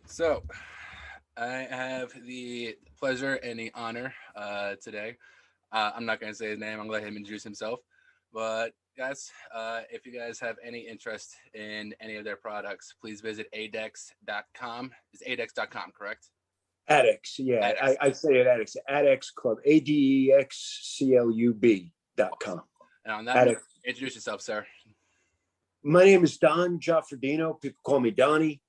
So, I have the pleasure and the honor today. I'm not going to say his name. I'm going to let him introduce himself. But guys, if you guys have any interest in any of their products, please visit adex.com. It's adex.com, correct? Adex, yeah, Adex. I say it Adex, Adex Club, ADEXCLUB.com. Awesome. And on that note, Adex. introduce yourself, sir. My name is Don Giafardino. People call me Donnie.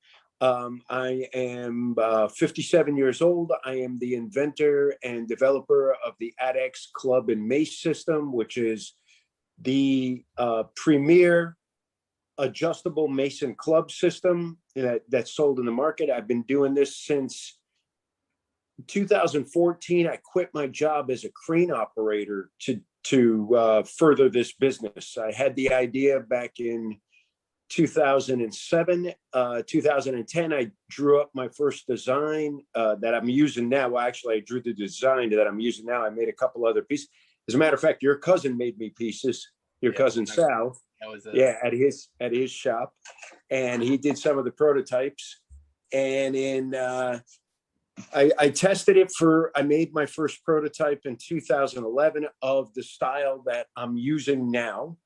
I am 57 years old. I am the inventor and developer of the Adex Club and Mace system, which is the premier adjustable Mason club system that's sold in the market. I've been doing this since 2014. I quit my job as a crane operator to further this business. I had the idea back in 2007, 2010. I drew up my first design that I'm using now. Well, actually, I drew the design that I'm using now. I made a couple other pieces. As a matter of fact, your cousin made me pieces. Your cousin Sal, That was yeah, at his shop, and he did some of the prototypes. And I tested it I made my first prototype in 2011 of the style that I'm using now.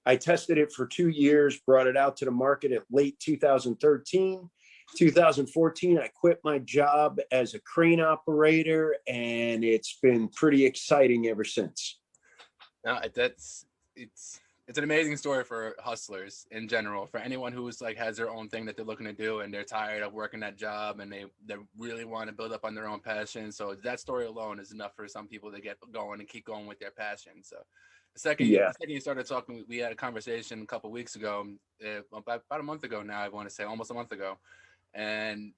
I tested it for 2 years, brought it out to the market at late 2013. 2014, I quit my job as a crane operator, and it's been pretty exciting ever since. No, it's an amazing story for hustlers in general. For anyone who's like has their own thing that they're looking to do and they're tired of working that job and they really want to build up on their own passion. So that story alone is enough for some people to get going and keep going with their passion. So Yeah. the second you started talking, we had a conversation a couple of weeks ago, about a month ago now. I want to say almost a month ago, and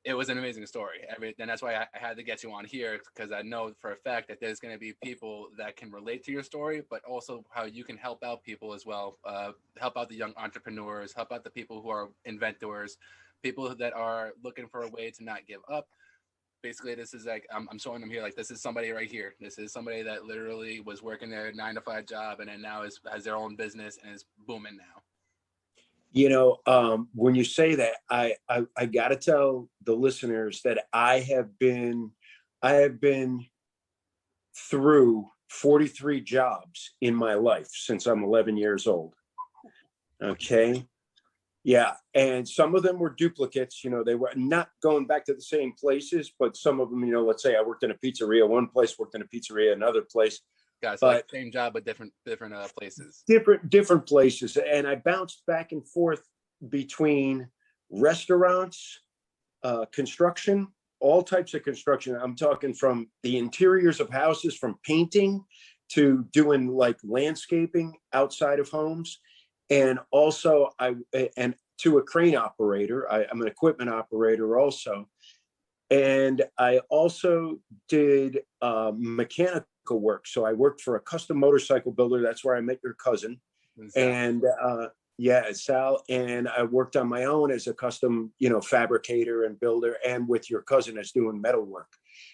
it was an amazing story. And that's why I had to get you on here, because I know for a fact that there's going to be people that can relate to your story, but also how you can help out people as well. Help out the young entrepreneurs, help out the people who are inventors, people that are looking for a way to not give up. Basically, this is like I'm showing them here. Like, this is somebody right here. This is somebody that literally was working their 9 to 5 job and then now has their own business and is booming now. When you say that, I got to tell the listeners that I have been through 43 jobs in my life since I'm 11 years old. Okay. Yeah. And some of them were duplicates. They were not going back to the same places, but some of them, let's say I worked in a pizzeria, one place, worked in a pizzeria, another place. Guys, so like same job, but different places. Different places. And I bounced back and forth between restaurants, construction, all types of construction. I'm talking from the interiors of houses, from painting to doing like landscaping outside of homes. And also and to a crane operator. I'm an equipment operator also. And I also did mechanical work. So I worked for a custom motorcycle builder. That's where I met your cousin. And yeah, Sal. And I worked on my own as a custom, fabricator and builder, and with your cousin as doing metal work.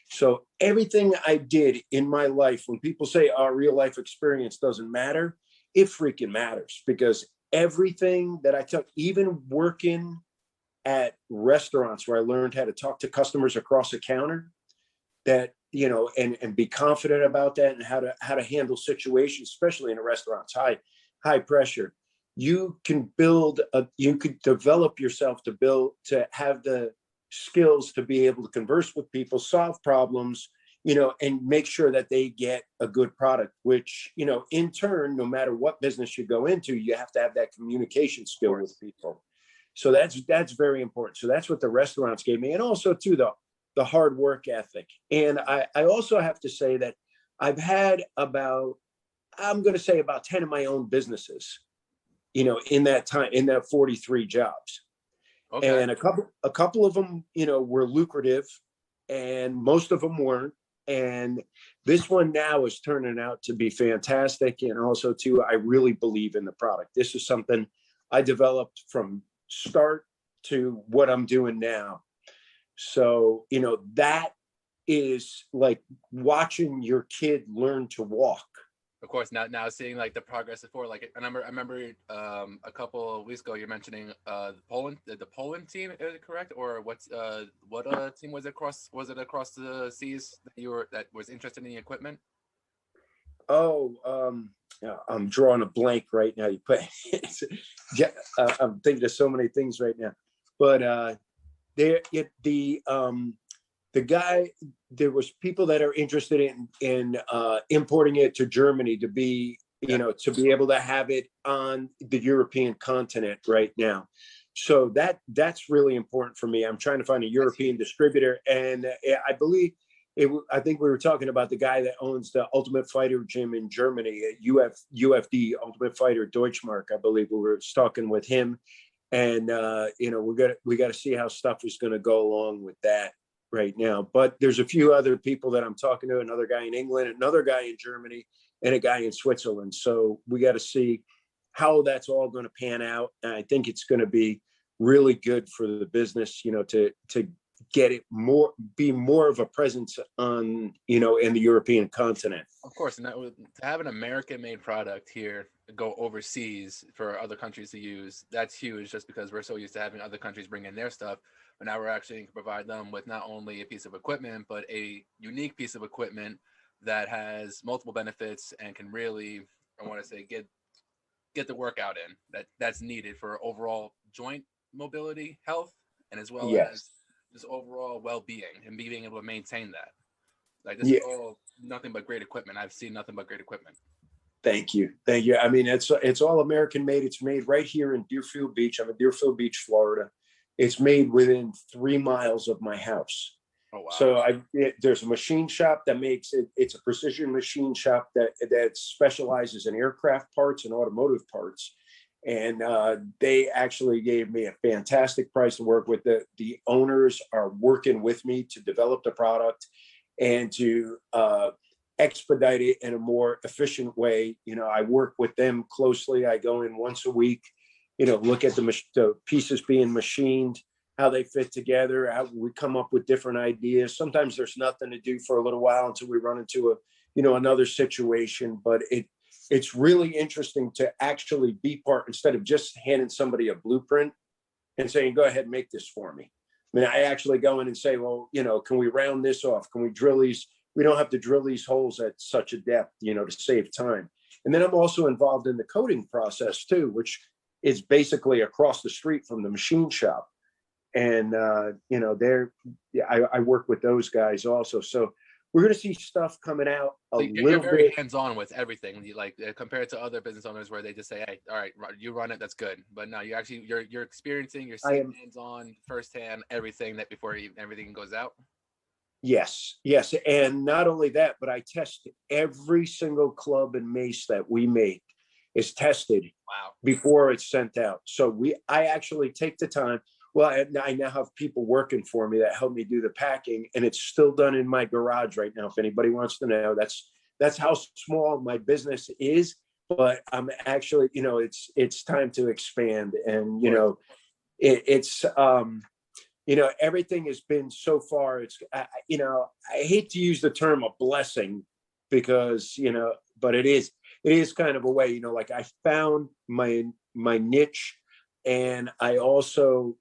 So everything I did in my life, when people say our real life experience doesn't matter, it freaking matters, because everything that I took, even working at restaurants where I learned how to talk to customers across the counter, that, and be confident about that, and how to handle situations, especially in a restaurant, high pressure. You could develop yourself to have the skills to be able to converse with people, solve problems, and make sure that they get a good product, which, in turn, no matter what business you go into, you have to have that communication skill with people. So that's very important. So that's what the restaurants gave me. And also too, the hard work ethic. And I also have to say that I've had about 10 of my own businesses, in that time, in that 43 jobs. Okay. And a couple of them, were lucrative, and most of them weren't. And this one now is turning out to be fantastic. And also too, I really believe in the product. This is something I developed from start to what I'm doing now. So, that is like watching your kid learn to walk. Of course, now seeing like the progress before, like I remember a couple of weeks ago you're mentioning the Poland team, is it correct? Or what team was it across the seas that was interested in the equipment? Yeah, I'm drawing a blank right now. You put, I'm thinking of so many things right now, but the guy, there was people that are interested in importing it to Germany to be, to be able to have it on the European continent right now. So that's really important for me. I'm trying to find a European distributor, and I believe I think we were talking about the guy that owns the Ultimate Fighter gym in Germany, UFD, Ultimate Fighter Deutschmark. I believe we were talking with him, and we got to see how stuff is going to go along with that right now. But there's a few other people that I'm talking to, another guy in England, another guy in Germany, and a guy in Switzerland. So we got to see how that's all going to pan out. And I think it's going to be really good for the business, to get it be more of a presence on, in the European continent. Of course, and to have an American-made product here go overseas for other countries to use, that's huge. Just because we're so used to having other countries bring in their stuff, but now we're actually going to provide them with not only a piece of equipment, but a unique piece of equipment that has multiple benefits and can really, I want to say, get the workout in that's needed for overall joint mobility, health, and as well as just overall well-being and being able to maintain that. Like this is all nothing but great equipment. I've seen nothing but great equipment. Thank you. I mean, it's all American made. It's made right here in Deerfield Beach. I'm in Deerfield Beach, Florida. It's made within 3 miles of my house. Oh, wow. So there's a machine shop that makes it. It's a precision machine shop that specializes in aircraft parts and automotive parts. And they actually gave me a fantastic price to work with. The owners are working with me to develop the product and to expedite it in a more efficient way. I work with them closely. I go in once a week, look at the pieces being machined, how they fit together, how we come up with different ideas. Sometimes there's nothing to do for a little while until we run into another situation, but it's really interesting to actually be part, instead of just handing somebody a blueprint and saying, go ahead and make this for me. I mean, I actually go in and say, well, can we round this off? Can we drill these? We don't have to drill these holes at such a depth, to save time. And then I'm also involved in the coating process too, which is basically across the street from the machine shop. And, I work with those guys also. So we're going to see stuff coming out you're very hands-on with everything. Compared to other business owners where they just say, hey, all right, you run it, that's good. But no, you're experiencing, you're seeing hands-on, firsthand, everything that before everything goes out. Yes. And not only that, but I test every single club and mace that we make is tested before it's sent out. So I actually take the time. Well, I now have people working for me that help me do the packing, and it's still done in my garage right now. If anybody wants to know, that's how small my business is. But I'm actually, it's time to expand, and everything has been so far. I hate to use the term a blessing because but it is kind of a way. Like I found my niche, and I also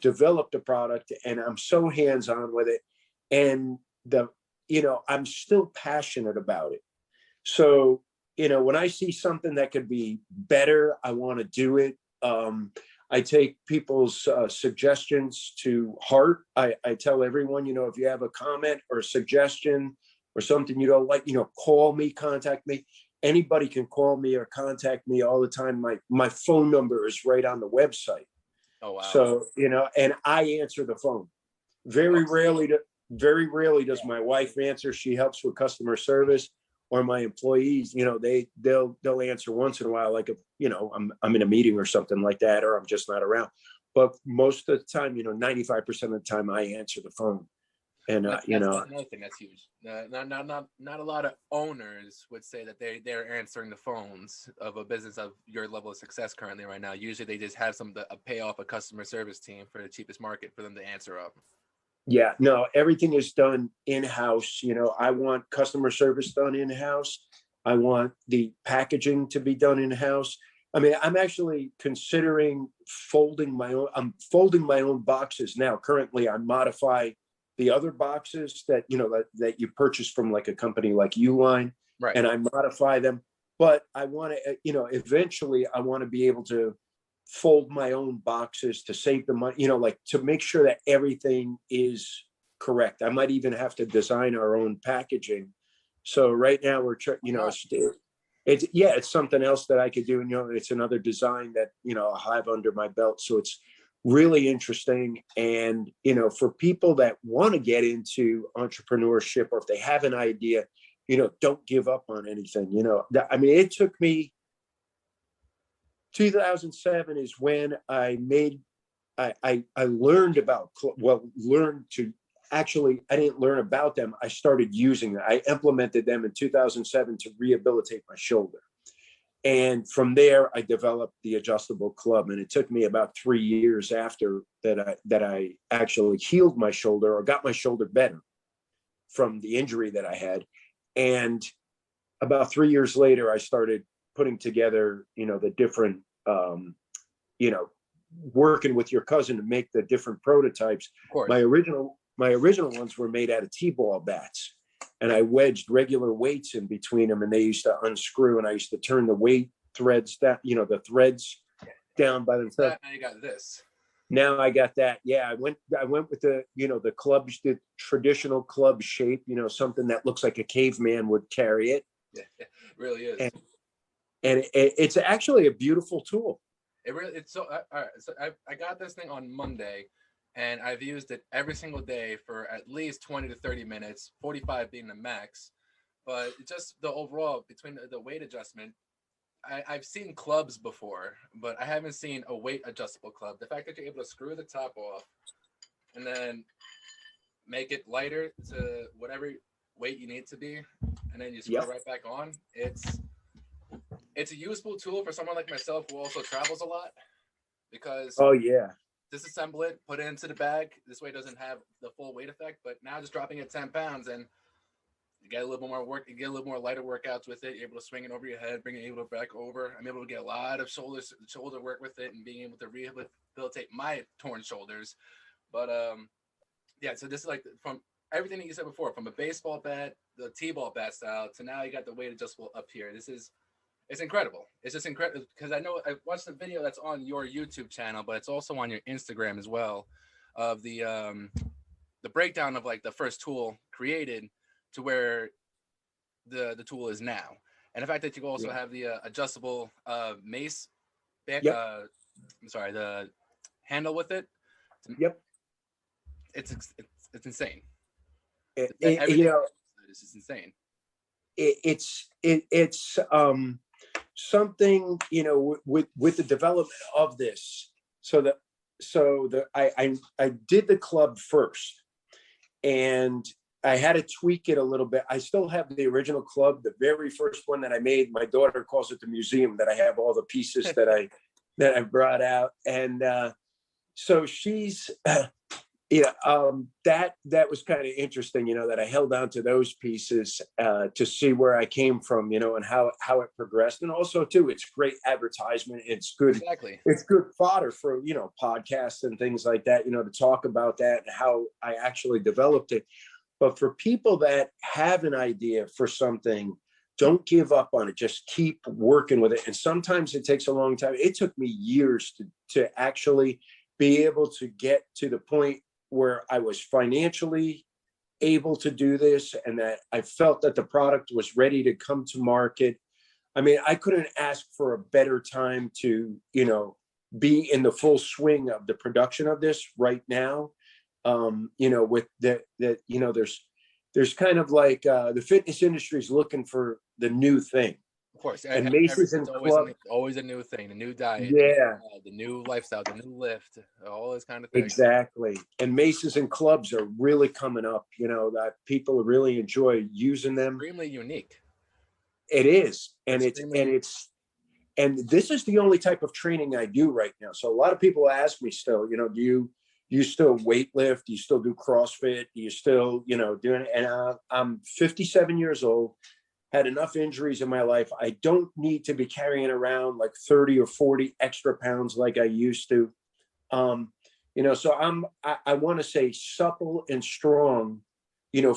developed a product, and I'm so hands-on with it, and I'm still passionate about it. So when I see something that could be better, I want to do it. I take people's suggestions to heart. I tell everyone, if you have a comment or a suggestion or something you don't like, call me, contact me. Anybody can call me or contact me all the time. My phone number is right on the website. Oh, wow. So, and I answer the phone. Very rarely does my wife answer. She helps with customer service, or my employees, they'll answer once in a while, like, I'm in a meeting or something like that, or I'm just not around. But most of the time, 95% of the time I answer the phone. And, that's another thing that's huge. Not a lot of owners would say that they're answering the phones of a business of your level of success currently right now. Usually they just have pay off a customer service team for the cheapest market for them to answer up. Yeah, no, everything is done in-house. I want customer service done in-house. I want the packaging to be done in-house. I mean, I'm actually considering folding my own. I'm folding my own boxes now. Currently, I modify the other boxes that, you know, that you purchase from like a company like Uline, Right. and I modify them. But I want to, you know, eventually I want to be able to fold my own boxes to save the money, you know, like to make sure that everything is correct. I might even have to design our own packaging. So right now we're, you know, it's something else that I could do. And, you know, it's another design that, you know, I'll have under my belt. So it's really interesting. And, you know, for people that want to get into entrepreneurship, or if they have an idea, you know, don't give up on anything. You know, I mean, it took me 2007 is when I learned about, learned to actually, I didn't learn about them. I started using them. I implemented them in 2007 to rehabilitate my shoulder. And from there, I developed the adjustable club. And it took me about 3 years after that I actually healed my shoulder, or got my shoulder better from the injury that I had. And about 3 years later, I started putting together, you know, the different, you know, working with your cousin to make the different prototypes. Of course. My original ones were made out of T-ball bats, and I wedged regular weights in between them, and they used to unscrew, and I used to turn the weight threads down, you know, the threads down by themselves. Now you got this. Now I got that. Yeah, I went with the, you know, the clubs, the traditional club shape, you know, something that looks like a caveman would carry it. Yeah, it really is. And it's actually a beautiful tool. It's so, all right. So I got this thing on Monday, and I've used it every single day for at least 20 to 30 minutes, 45 being the max. But just the overall, between the weight adjustment, I've seen clubs before, but I haven't seen a weight adjustable club. The fact that you're able to screw the top off and then make it lighter to whatever weight you need to be, and then you screw it right back on. It's a useful tool for someone like myself who also travels a lot, because disassemble it, put it into the bag. This way it doesn't have the full weight effect, but now just dropping it 10 pounds and you get a little more work, you get a little more lighter workouts with it. You're able to swing it over your head, bring it able to back over. I'm able to get a lot of shoulder work with it, and being able to rehabilitate my torn shoulders. But yeah, so this is like from everything that you said before, from a baseball bat, the T-ball bat style, to now you got the weight adjustable up here. It's incredible. It's just incredible, because I know I watched the video that's on your YouTube channel, but it's also on your Instagram as well, of the breakdown of like the first tool created to where the tool is now, and the fact that you also have the adjustable Mace back. I'm sorry, the handle with it. It's insane. You know, it's just insane. It's something, you know, with the development of this. I did the club first, and I had to tweak it a little bit. I still have the original club, the very first one that I made. My daughter calls it the museum, that I have all the pieces that I brought out. And so she's, that was kind of interesting, you know, that I held on to those pieces to see where I came from, you know, and how it progressed. And also too, it's great advertisement. It's good. Exactly. It's good fodder for, you know, podcasts and things like that, you know, to talk about that and how I actually developed it. But for people that have an idea for something, don't give up on it. Just keep working with it. And sometimes it takes a long time. It took me years to actually be able to get to the point where I was financially able to do this, and that I felt that the product was ready to come to market. I mean, I couldn't ask for a better time to, you know, be in the full swing of the production of this right now. You know, with that, you know, there's kind of like the fitness industry is looking for the new thing. Of course, and Mace's and always a new thing, the new diet, the new lifestyle, the new lift, all this kind of thing. Exactly. And Mace's and clubs are really coming up. You know, that people really enjoy using them. Extremely unique. It is, and this is the only type of training I do right now. So a lot of people ask me still, you know, do you still weight lift? Do you still do CrossFit? Do you still, you know, doing it? And I'm 57 years old. had enough injuries in my life. I don't need to be carrying around like 30 or 40 extra pounds like I used to. So I want to say supple and strong,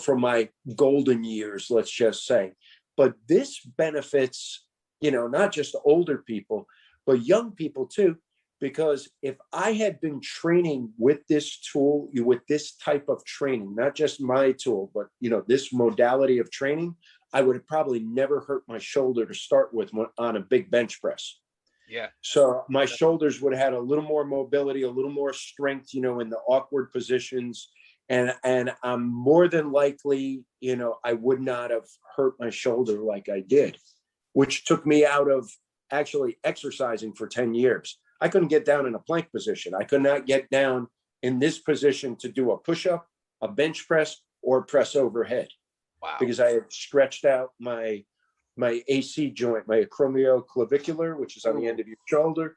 from my golden years, let's just say. But this benefits, not just older people, but young people too, because if I had been training with this tool, with this type of training, not just my tool, but, this modality of training, I would have probably never hurt my shoulder to start with on a big bench press. Yeah. So my shoulders would have had a little more mobility, a little more strength, in the awkward positions. And I'm more than likely, I would not have hurt my shoulder like I did, which took me out of actually exercising for 10 years. I couldn't get down in a plank position. I could not get down in this position to do a push-up, a bench press, or press overhead. Wow. Because I had stretched out my AC joint, my acromioclavicular, which is on the end of your shoulder.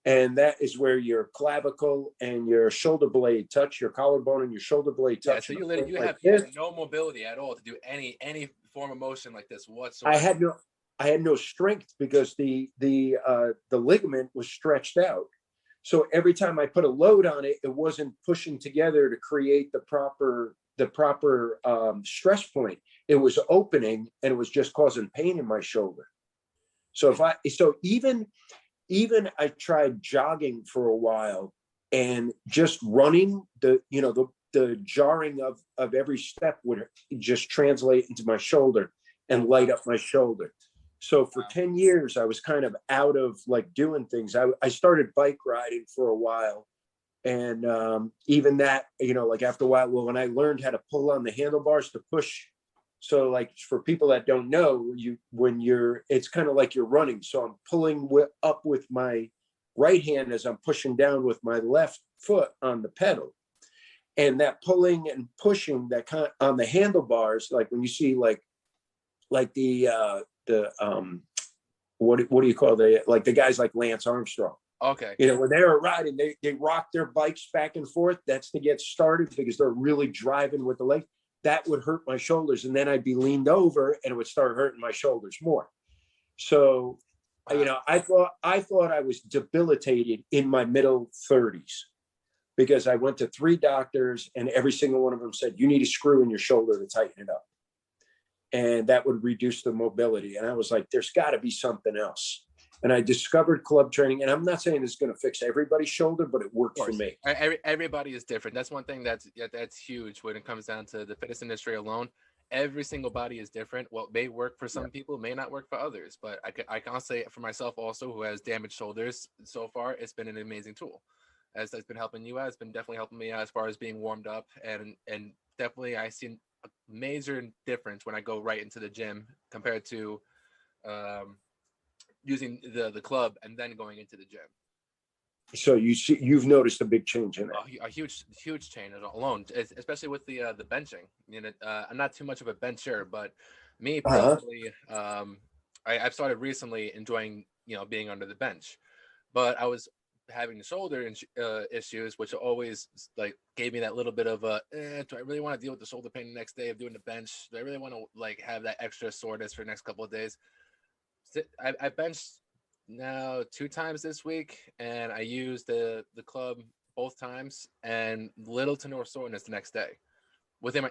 And that is where your clavicle and your shoulder blade touch, your collarbone and your shoulder blade touch. Yeah, so you have no mobility at all to do any form of motion like this whatsoever. I had no strength because the ligament was stretched out. So every time I put a load on it, it wasn't pushing together to create the proper stress point. It was opening and it was just causing pain in my shoulder. So even I tried jogging for a while and just running, the jarring of every step would just translate into my shoulder and light up my shoulder. So for 10 years, I was kind of out of like doing things. I started bike riding for a while. And even that, like after a while, when I learned how to pull on the handlebars to push. So like for people that don't know, it's kind of like you're running. So I'm pulling up with my right hand as I'm pushing down with my left foot on the pedal. And that pulling and pushing that kind of on the handlebars, like when you see like the what do you call the guys like Lance Armstrong. Okay. When they were riding, they rock their bikes back and forth. That's to get started because they're really driving with the leg. That would hurt my shoulders. And then I'd be leaned over and it would start hurting my shoulders more. So, I thought I was debilitated in my middle 30s because I went to 3 doctors and every single one of them said, you need a screw in your shoulder to tighten it up. And that would reduce the mobility. And I was like, there's got to be something else. And I discovered club training. And I'm not saying it's going to fix everybody's shoulder, but it worked for me. Everybody is different. That's one thing that's huge when it comes down to the fitness industry alone. Every single body is different. What may work for some people may not work for others. But I can say for myself also, who has damaged shoulders so far, it's been an amazing tool. As that's been helping you out, it's been definitely helping me out as far as being warmed up. And definitely I see a major difference when I go right into the gym compared to using the club and then going into the gym. So you've noticed a big change in that. A huge change alone, especially with the benching. I'm not too much of a bencher, but me personally, I've started recently enjoying being under the bench, but I was having the shoulder issues, which always like gave me that little bit of do I really want to deal with the shoulder pain the next day of doing the bench? Do I really want to like have that extra soreness for the next couple of days? I benched now 2 times this week, and I used the club both times, and little to no soreness the next day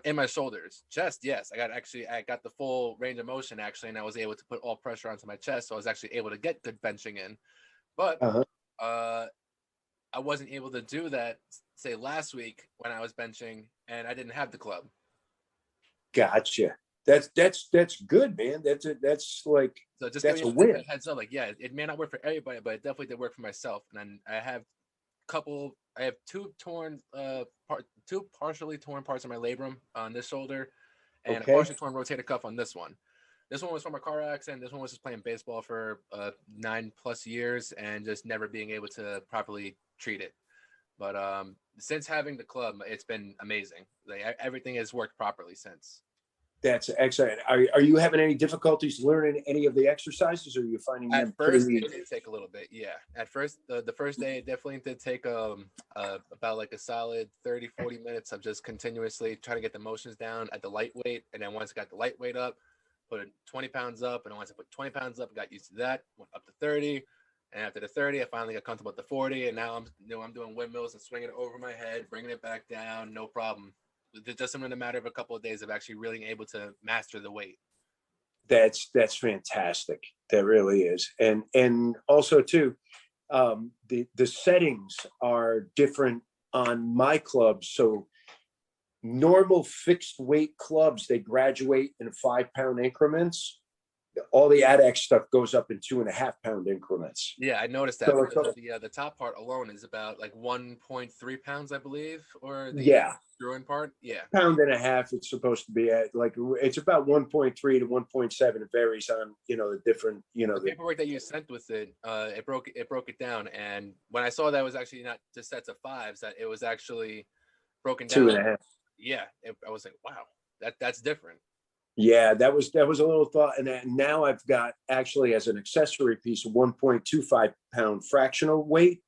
in my shoulders. Chest, yes, I got the full range of motion actually, and I was able to put all pressure onto my chest, so I was actually able to get good benching in. But I wasn't able to do that say last week when I was benching and I didn't have the club. Gotcha. That's good, man. That's like, so just that's a win. A heads up, like, yeah, it may not work for everybody, but it definitely did work for myself. And then I have 2 torn, 2 partially torn parts of my labrum on this shoulder, and a partially torn rotator cuff on this one. This one was from a car accident. This one was just playing baseball for 9+ years and just never being able to properly treat it. But since having the club, it's been amazing. Like everything has worked properly since. That's excellent. Are you having any difficulties learning any of the exercises, or are you finding at first it did take a little bit? Yeah, at first the first day it definitely did take about like a solid 30-40 minutes of just continuously trying to get the motions down at the lightweight, and then once I got the lightweight up, put 20 pounds up, and once I put 20 pounds up, I got used to that, went up to 30. And after the 30, I finally got comfortable at the 40. And now I'm doing windmills and swinging it over my head, bringing it back down, no problem. It's just in a matter of a couple of days of actually really able to master the weight. That's fantastic. That really is. And also too, the settings are different on my clubs. So normal fixed weight clubs, they graduate in 5 pound increments. All the Adex stuff goes up in 2.5 pound increments. Yeah, I noticed that. So the top part alone is about like 1.3 pounds, I believe, or the screw-in part. Yeah, 1.5 pounds it's supposed to be at. Like it's about 1.3 to 1.7. It varies on the different the paperwork that you sent with it. It broke it down, and when I saw that it was actually not just sets of 5s, that it was actually broken down 2.5. Yeah, I was like, wow, that's different. Yeah, that was a little thought. And now I've got actually as an accessory piece, 1.25 pound fractional weight,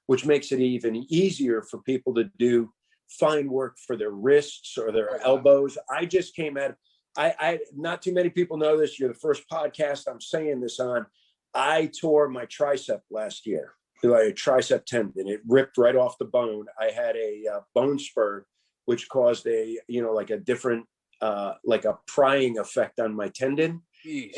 which makes it even easier for people to do fine work for their wrists or their elbows. I just came out. I not too many people know this. You're the first podcast I'm saying this on. I tore my tricep last year, like a tricep tendon. It ripped right off the bone. I had a bone spur, which caused a different like a prying effect on my tendon. Jeez.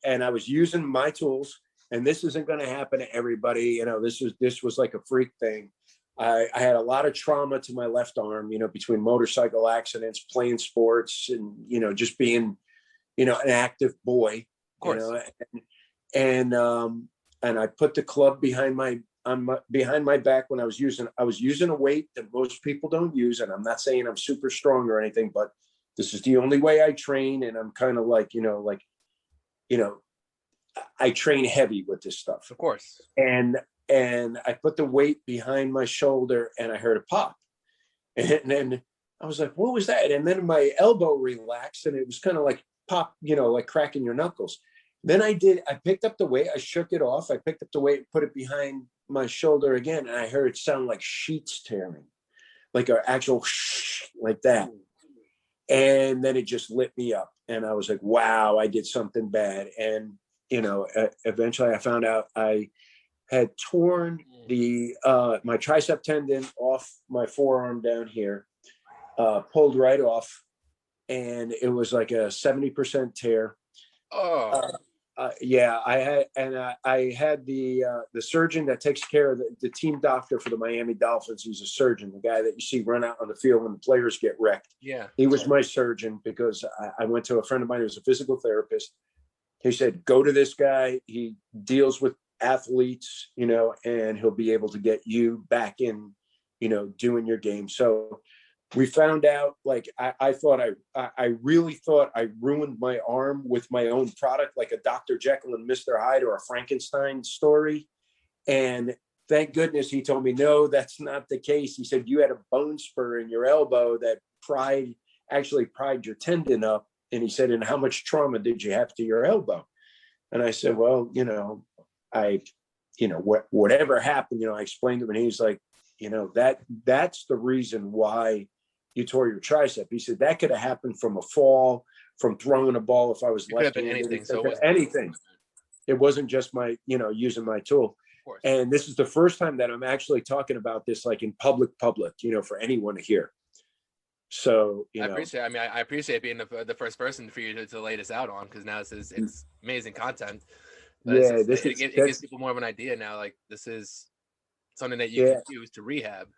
And I was using my tools, and this isn't going to happen to everybody. This was like a freak thing. I had a lot of trauma to my left arm, between motorcycle accidents, playing sports, and, just being, an active boy, and I put the club behind my back when I was using a weight that most people don't use. And I'm not saying I'm super strong or anything, but this is the only way I train. And I'm kind of like, I train heavy with this stuff. Of course. And I put the weight behind my shoulder and I heard a pop. And then I was like, what was that? And then my elbow relaxed and it was kind of like pop, like cracking your knuckles. Then I picked up the weight, I shook it off. I picked up the weight, put it behind my shoulder again. And I heard it sound like sheets tearing, like an actual like that. And then it just lit me up. And I was like, wow, I did something bad. And, eventually I found out I had torn my tricep tendon off my forearm down here, pulled right off. And it was like a 70% tear. Oh, I had the surgeon that takes care of the team doctor for the Miami Dolphins. He's a surgeon, the guy that you see run out on the field when the players get wrecked. Yeah, he was my surgeon because I went to a friend of mine who was a physical therapist. He said, go to this guy. He deals with athletes, and he'll be able to get you back in, doing your game. So we found out, like, I really thought I ruined my arm with my own product, like a Dr. Jekyll and Mr. Hyde or a Frankenstein story. And thank goodness he told me, no, that's not the case. He said, you had a bone spur in your elbow that actually pried your tendon up. And he said, and how much trauma did you have to your elbow? And I said, well, whatever happened, I explained to him, and he's like, that's the reason why you tore your tricep. He said that could have happened from a fall, from throwing a ball if I was left-handed. Anything. So anything. It wasn't just my, using my tool. And this is the first time that I'm actually talking about this, like in public, for anyone to hear. So, I appreciate being the first person for you to lay this out on, because now it's amazing content. It gives people more of an idea now. Like, this is something that you can use to rehab.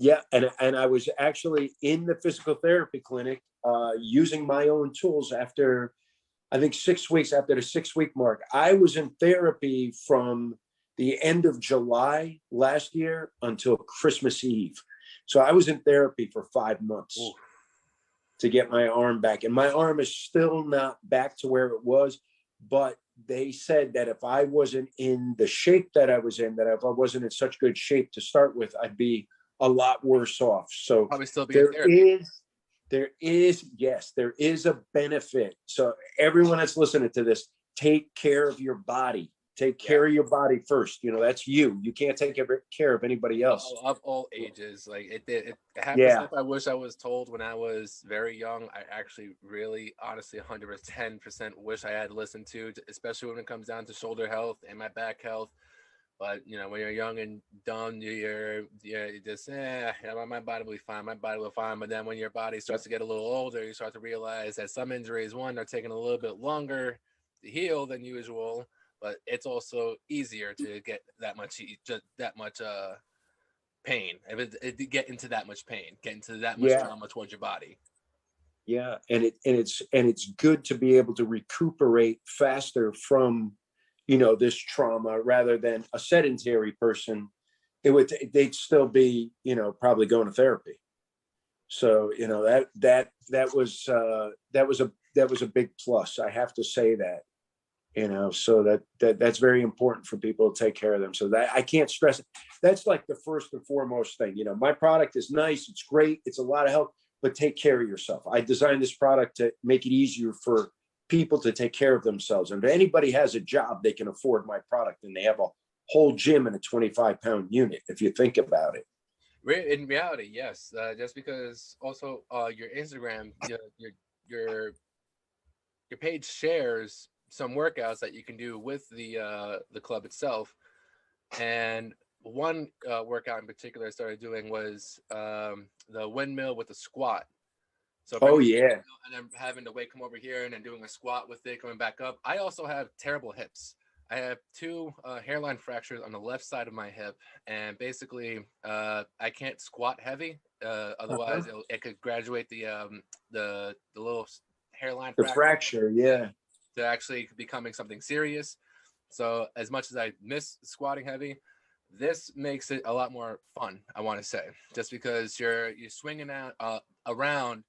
Yeah, and I was actually in the physical therapy clinic using my own tools after, I think, 6 weeks. After the 6-week mark, I was in therapy from the end of July last year until Christmas Eve. So I was in therapy for 5 months to get my arm back. And my arm is still not back to where it was. But they said that if I wasn't in the shape that I was in, that if I wasn't in such good shape to start with, I'd be a lot worse off. So probably still be there is a benefit. So everyone that's listening to this, take care of your body. Take care of your body first. You know, that's you. You can't take care of anybody else. Of all ages. Like it half the Yeah. stuff I wish I was told when I was very young, I actually really honestly 110% wish I had listened to, especially when it comes down to shoulder health and my back health. But you know, when you're young and dumb, you just my body will be fine. My body will be fine. But then when your body starts to get a little older, you start to realize that some injuries, one, are taking a little bit longer to heal than usual. But it's also easier to get that much pain. If it get into that much pain, get into that much trauma towards your body. Yeah, and it's good to be able to recuperate faster from, you know, this trauma rather than a sedentary person. They'd still be, you know, probably going to therapy. So, you know, that was a big plus. I have to say that, you know, so that's very important for people to take care of them. So that I can't stress it. That's like the first and foremost thing. You know, my product is nice, it's great, it's a lot of help, but take care of yourself. I designed this product to make it easier for people to take care of themselves. And if anybody has a job, they can afford my product, and they have a whole gym in a 25-pound unit, if you think about it. In reality, yes. Just because also your Instagram, your page shares some workouts that you can do with the club itself. And one workout in particular I started doing was the windmill with the squat. So and then having the weight come over here and then doing a squat with it, coming back up. I also have terrible hips. I have 2 hairline fractures on the left side of my hip, and basically I can't squat heavy. Otherwise, it could graduate the little hairline fracture, to actually becoming something serious. So as much as I miss squatting heavy, this makes it a lot more fun, I want to say, just because you're swinging out around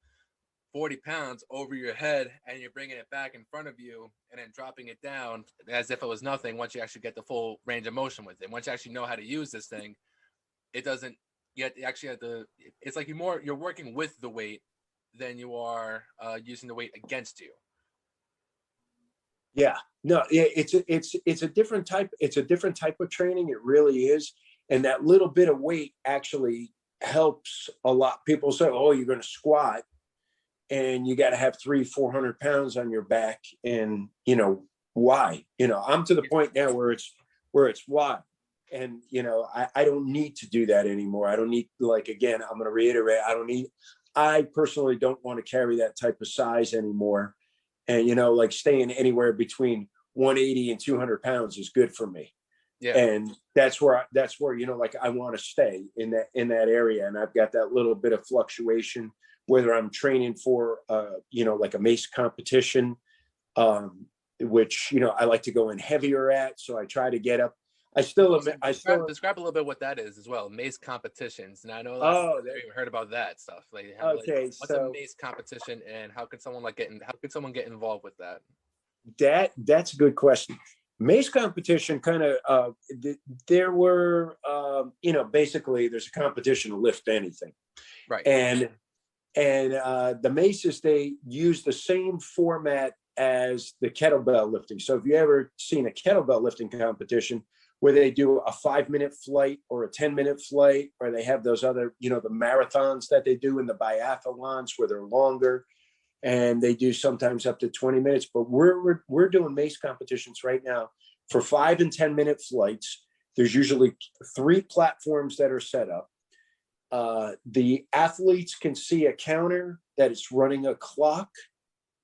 40 pounds over your head, and you're bringing it back in front of you and then dropping it down as if it was nothing once you actually get the full range of motion with it. Once you actually know how to use this thing, it doesn't yet actually have to, it's like you're working with the weight than you are using the weight against you. Yeah, no, it's a different type. It's a different type of training. It really is. And that little bit of weight actually helps a lot. People say, oh, you're going to squat and you got to have 300-400 pounds on your back. And, you know, why? You know, I'm to the point now where it's why. And, you know, I don't need to do that anymore. I don't need, like, again, I'm going to reiterate, I personally don't want to carry that type of size anymore. And, you know, like staying anywhere between 180 and 200 pounds is good for me. Yeah. And that's where, you know, like I want to stay in that area. And I've got that little bit of fluctuation, whether I'm training for, you know, like a Mace competition, which, you know, I like to go in heavier at. So I try to get up. Describe a little bit what that is as well. Mace competitions. And I know I've even heard about that stuff. Like, what's a Mace competition, and how could someone get involved with that? That's a good question. Mace competition kind of, there were, you know, basically there's a competition to lift anything. Right. And the Maces, they use the same format as the kettlebell lifting. So if you ever seen a kettlebell lifting competition where they do a 5-minute flight or a 10-minute flight, or they have those other, you know, the marathons that they do in the biathlons where they're longer, and they do sometimes up to 20 minutes. But we're doing Mace competitions right now for 5 and 10-minute flights. There's usually 3 platforms that are set up. The athletes can see a counter that is running a clock,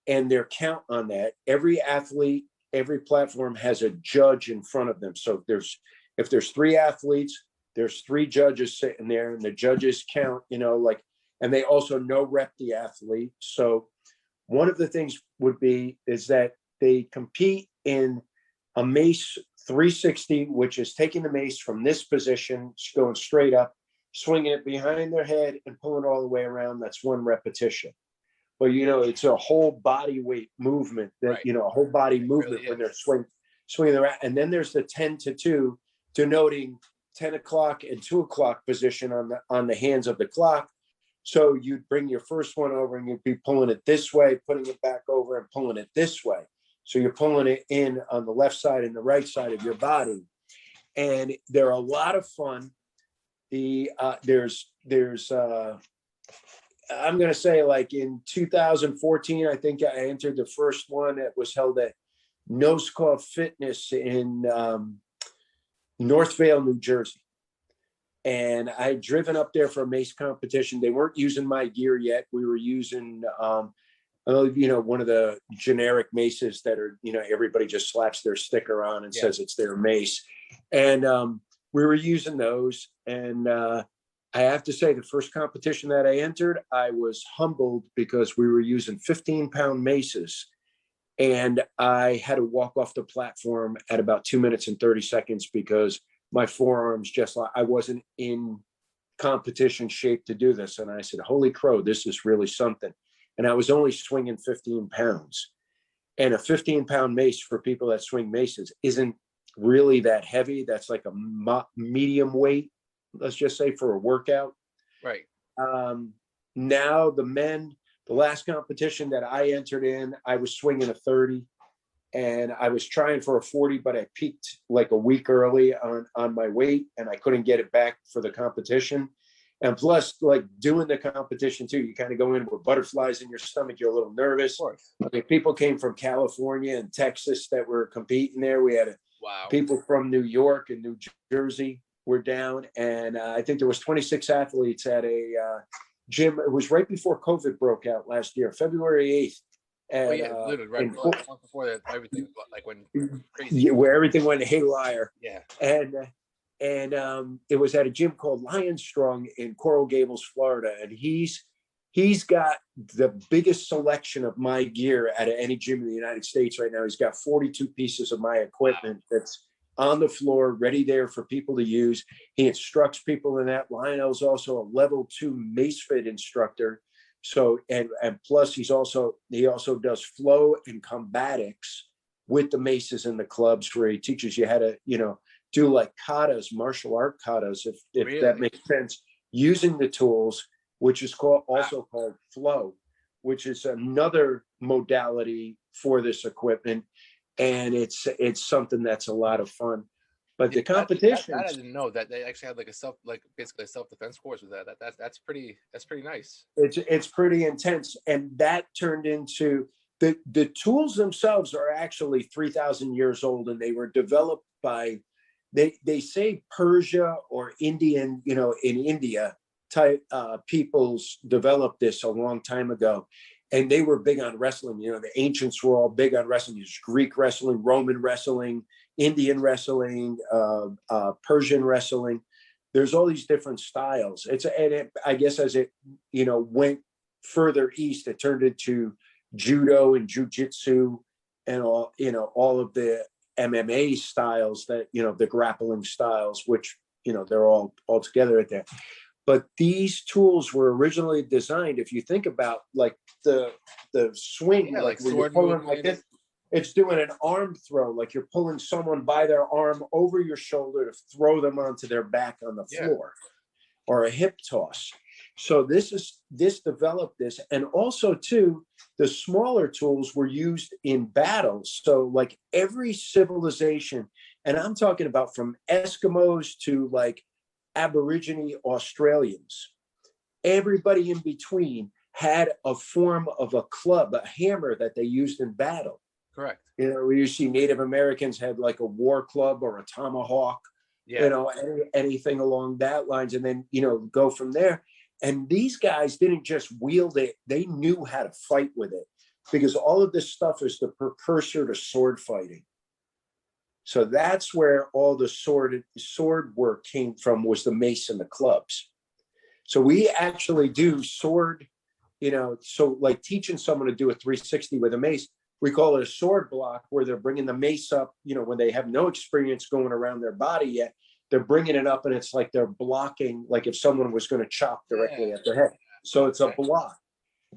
and their count on that. Every athlete, every platform has a judge in front of them. So if there's 3 athletes, there's 3 judges sitting there, and the judges count, you know, like, and they also no rep the athlete. So one of the things is that they compete in a Mace 360, which is taking the Mace from this position, going straight up, swinging it behind their head and pulling all the way around. That's 1 repetition. But, you know, it's a whole body weight movement that, right. You know, a whole body movement really when they're swinging around. And then there's the 10 to 2, denoting 10 o'clock and 2 o'clock position on the hands of the clock. So you'd bring your first one over and you'd be pulling it this way, putting it back over and pulling it this way. So you're pulling it in on the left side and the right side of your body. And they're a lot of fun. I'm going to say like in 2014, I think I entered the first one that was held at Nose Call Fitness in Northvale, New Jersey. And I had driven up there for a mace competition. They weren't using my gear yet. We were using, one of the generic maces that are, everybody just slaps their sticker on and says it's their mace. And we were using those. And I have to say, the first competition that I entered, I was humbled because we were using 15-pound maces. And I had to walk off the platform at about 2 minutes and 30 seconds because my forearms I wasn't in competition shape to do this. And I said, holy crow, this is really something. And I was only swinging 15 pounds. And a 15-pound mace for people that swing maces isn't really that heavy. That's like a medium weight, let's just say, for a workout. Right. Now the men, the last competition that I entered in, I was swinging a 30 and I was trying for a 40, but I peaked like a week early on my weight and I couldn't get it back for the competition. And plus, like doing the competition too, you kind of go in with butterflies in your stomach. You're a little nervous. Okay, people came from California and Texas that were competing there. We had people from New York and New Jersey were down. And I think there was 26 athletes at a gym. It was right before COVID broke out last year, February 8th. And, literally right before that, everything like went crazy. Yeah, where everything went haywire. Yeah. And it was at a gym called Lion Strong in Coral Gables, Florida. And he's got the biggest selection of my gear out of any gym in the United States right now. He's got 42 pieces of my equipment that's on the floor, ready there for people to use. He instructs people in that. Lionel's also a level 2 Mace Fit instructor. So, and plus he also does flow and combatics with the maces and the clubs, where he teaches you how to, do like katas, martial art katas, if really? That makes sense, using the tools, which is called flow, which is another modality for this equipment. And it's something that's a lot of fun. But the competition, I didn't know that they actually had basically a self-defense course with that. That's pretty nice. It's pretty intense. And that turned into the tools themselves are actually 3,000 years old, and they were developed by, they say Persia or Indian, in India type peoples developed this a long time ago. And they were big on wrestling. The ancients were all big on wrestling. There's Greek wrestling, Roman wrestling, Indian wrestling, Persian wrestling. There's all these different styles. I guess as it, went further east, it turned into judo and jujitsu and all of the MMA styles that, the grappling styles, which, they're all together at there. But these tools were originally designed, if you think about like the swing, like when you're pulling like this, it's doing an arm throw, like you're pulling someone by their arm over your shoulder to throw them onto their back on the floor, or a hip toss. So this developed this. And also too, the smaller tools were used in battles. So like every civilization, and I'm talking about from Eskimos to like Aborigine Australians, everybody in between had a form of a club, a hammer that they used in battle. Correct. You see Native Americans had like a war club or a tomahawk, anything along that lines, and then, go from there. And these guys didn't just wield it, they knew how to fight with it, because all of this stuff is the precursor to sword fighting. So that's where all the sword work came from, was the mace and the clubs. So we actually do sword, so like teaching someone to do a 360 with a mace, we call it a sword block, where they're bringing the mace up, when they have no experience going around their body yet, they're bringing it up and it's like they're blocking, like if someone was going to chop directly at their head. So it's a block.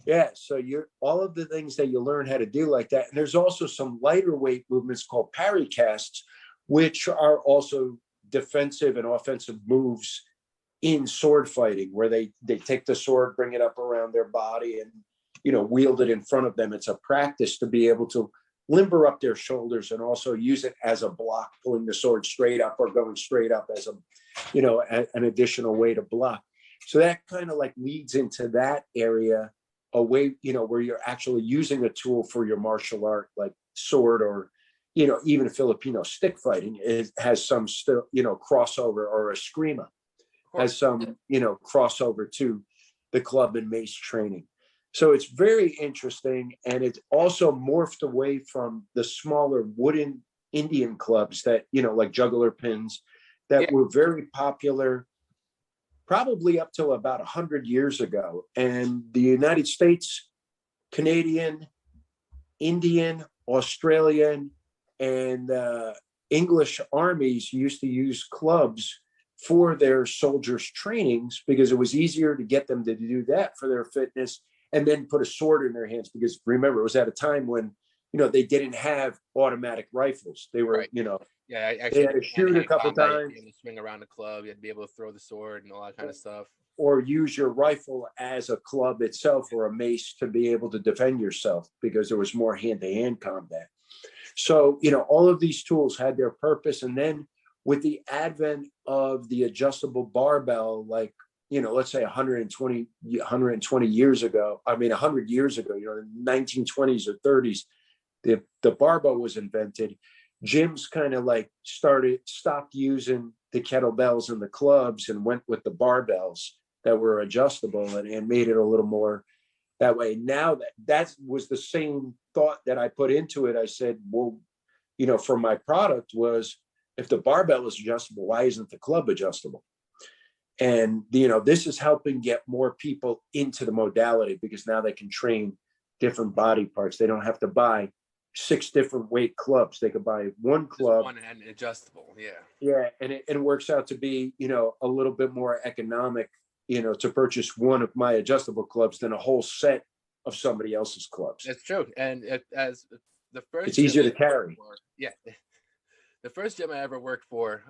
Yeah, so all of the things that you learn how to do like that. And there's also some lighter weight movements called parry casts, which are also defensive and offensive moves in sword fighting, where they take the sword, bring it up around their body, and wield it in front of them. It's a practice to be able to limber up their shoulders and also use it as a block, pulling the sword straight up or going straight up as a, an additional way to block. So that kind of like leads into that area away, where you're actually using a tool for your martial art, like sword or, even Filipino stick fighting. It has some still, crossover, or eskrima has some, crossover to the club and mace training. So it's very interesting. And it's also morphed away from the smaller wooden Indian clubs that, like juggler pins that were very popular probably up till about 100 years ago. And the United States, Canadian, Indian, Australian, and English armies used to use clubs for their soldiers' trainings because it was easier to get them to do that for their fitness and then put a sword in their hands. Because remember, it was at a time when, they didn't have automatic rifles. They were, Right. Yeah, they had to shoot a couple times. You had to swing around the club. You had to be able to throw the sword and all that kind of stuff. Or use your rifle as a club itself or a mace to be able to defend yourself because there was more hand-to-hand combat. So, all of these tools had their purpose. And then with the advent of the adjustable barbell, like, let's say 120 years ago, 100 years ago, the 1920s or 30s, the barbell was invented. Gyms kind of like stopped using the kettlebells and the clubs and went with the barbells that were adjustable and made it a little more that way. Now that was the same thought that I put into it. I said, well, for my product was, if the barbell is adjustable, why isn't the club adjustable? And, this is helping get more people into the modality because now they can train different body parts. They don't have to buy 6 different weight clubs. They could buy one club. Just one and adjustable. Yeah. Yeah. And it works out to be, a little bit more economic, to purchase one of my adjustable clubs than a whole set of somebody else's clubs. It's true. And as the first, it's easier to carry. The first gym I ever worked for,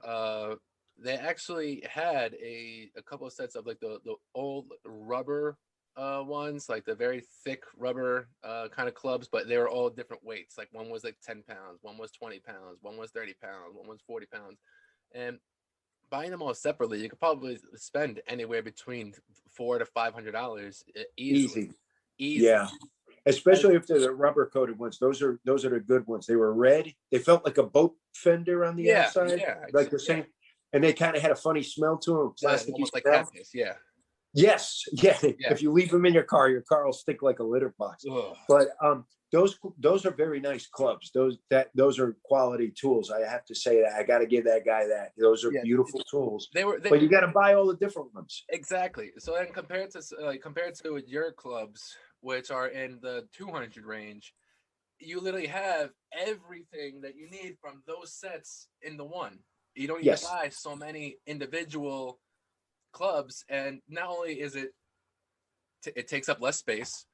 they actually had a couple of sets of like the old rubber ones, like the very thick rubber kind of clubs, but they were all different weights. Like one was like 10 pounds, one was 20 pounds, one was 30 pounds, one was 40 pounds. And buying them all separately, you could probably spend anywhere between $400 to $500 easily. Easy. Yeah. Especially if they're the rubber coated ones. Those are the good ones. They were red. They felt like a boat fender on the outside. Yeah, like the same. And they kind of had a funny smell to them. Plastic, almost like cactus. Yeah. Yes. Yeah. If you leave them in your car will stick like a litter box. Ugh. But those are very nice clubs. Those are quality tools. I have to say that. I got to give that guy that. Those are beautiful tools. But you got to buy all the different ones. Exactly. So then compared to your clubs, which are in the 200 range, you literally have everything that you need from those sets in the one. You don't need to buy so many individual clubs, and not only is it takes up less space,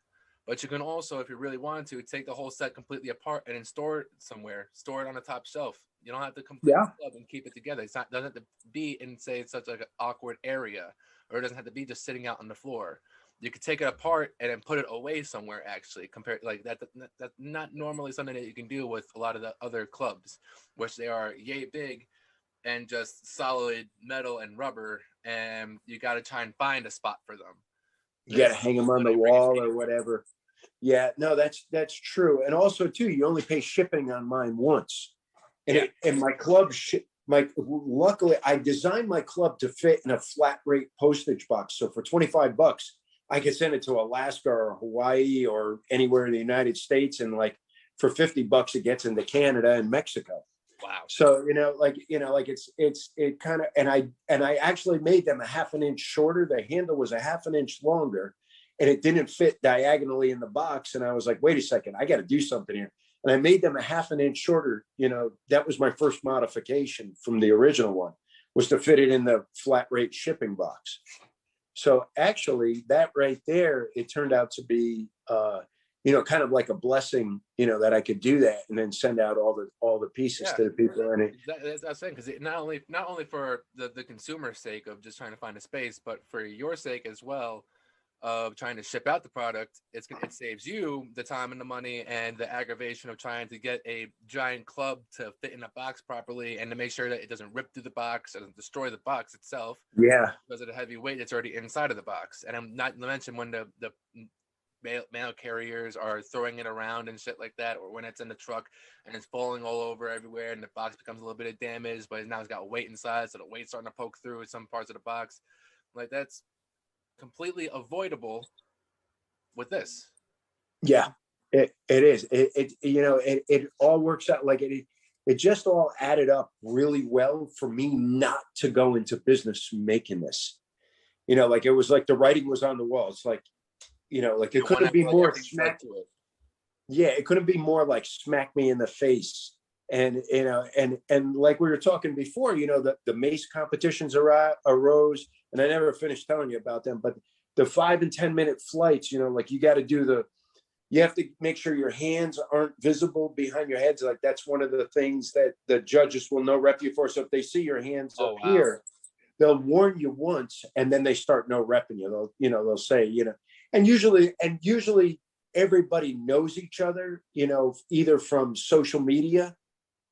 but you can also, if you really wanted to, take the whole set completely apart and then store it somewhere, store it on the top shelf. You don't have to complete the club and keep it together. Doesn't have to be in, say, such like an awkward area, or it doesn't have to be just sitting out on the floor. You could take it apart and then put it away somewhere. Actually, compared like that's not normally something that you can do with a lot of the other clubs, which they are yay big and just solid metal and rubber, and you got to try and find a spot for them. You got to hang them on the wall or whatever. Yeah, no, that's true. And also too, you only pay shipping on mine once. And and my club luckily I designed my club to fit in a flat rate postage box. So for $25, I could send it to Alaska or Hawaii or anywhere in the United States, and like for $50 it gets into Canada and Mexico. Wow. So it kind of, and I actually made them a half an inch shorter. The handle was a half an inch longer, and it didn't fit diagonally in the box. And I was like, wait a second, I got to do something here. And I made them a half an inch shorter. That was my first modification from the original one, was to fit it in the flat rate shipping box. So actually that right there, it turned out to be, kind of like a blessing, that I could do that and then send out all the pieces to the people. And that's what I'm saying, because not only for the consumer's sake of just trying to find a space, but for your sake as well, of trying to ship out the product, it saves you the time and the money and the aggravation of trying to get a giant club to fit in a box properly and to make sure that it doesn't rip through the box, doesn't destroy the box itself. Yeah. Because of the heavy weight that's already inside of the box. And I'm not to mention when the mail carriers are throwing it around and shit like that, or when it's in the truck and it's falling all over everywhere and the box becomes a little bit of damage, but now it's got weight inside, so the weight's starting to poke through some parts of the box. Like, that's completely avoidable with this. Yeah, it is. It all works out like it just all added up really well for me not to go into business making this. Like it was like the writing was on the wall. It's like, like it couldn't be more smack. Yeah, it couldn't be more like smack me in the face. And and like we were talking before, the Mace competitions arose, and I never finished telling you about them, but the 5 and 10 minute flights, like you got to do you have to make sure your hands aren't visible behind your heads. Like that's one of the things that the judges will no rep you for. So if they see your hands up here, they'll warn you once, and then they start no repping you. They'll say, and usually everybody knows each other, either from social media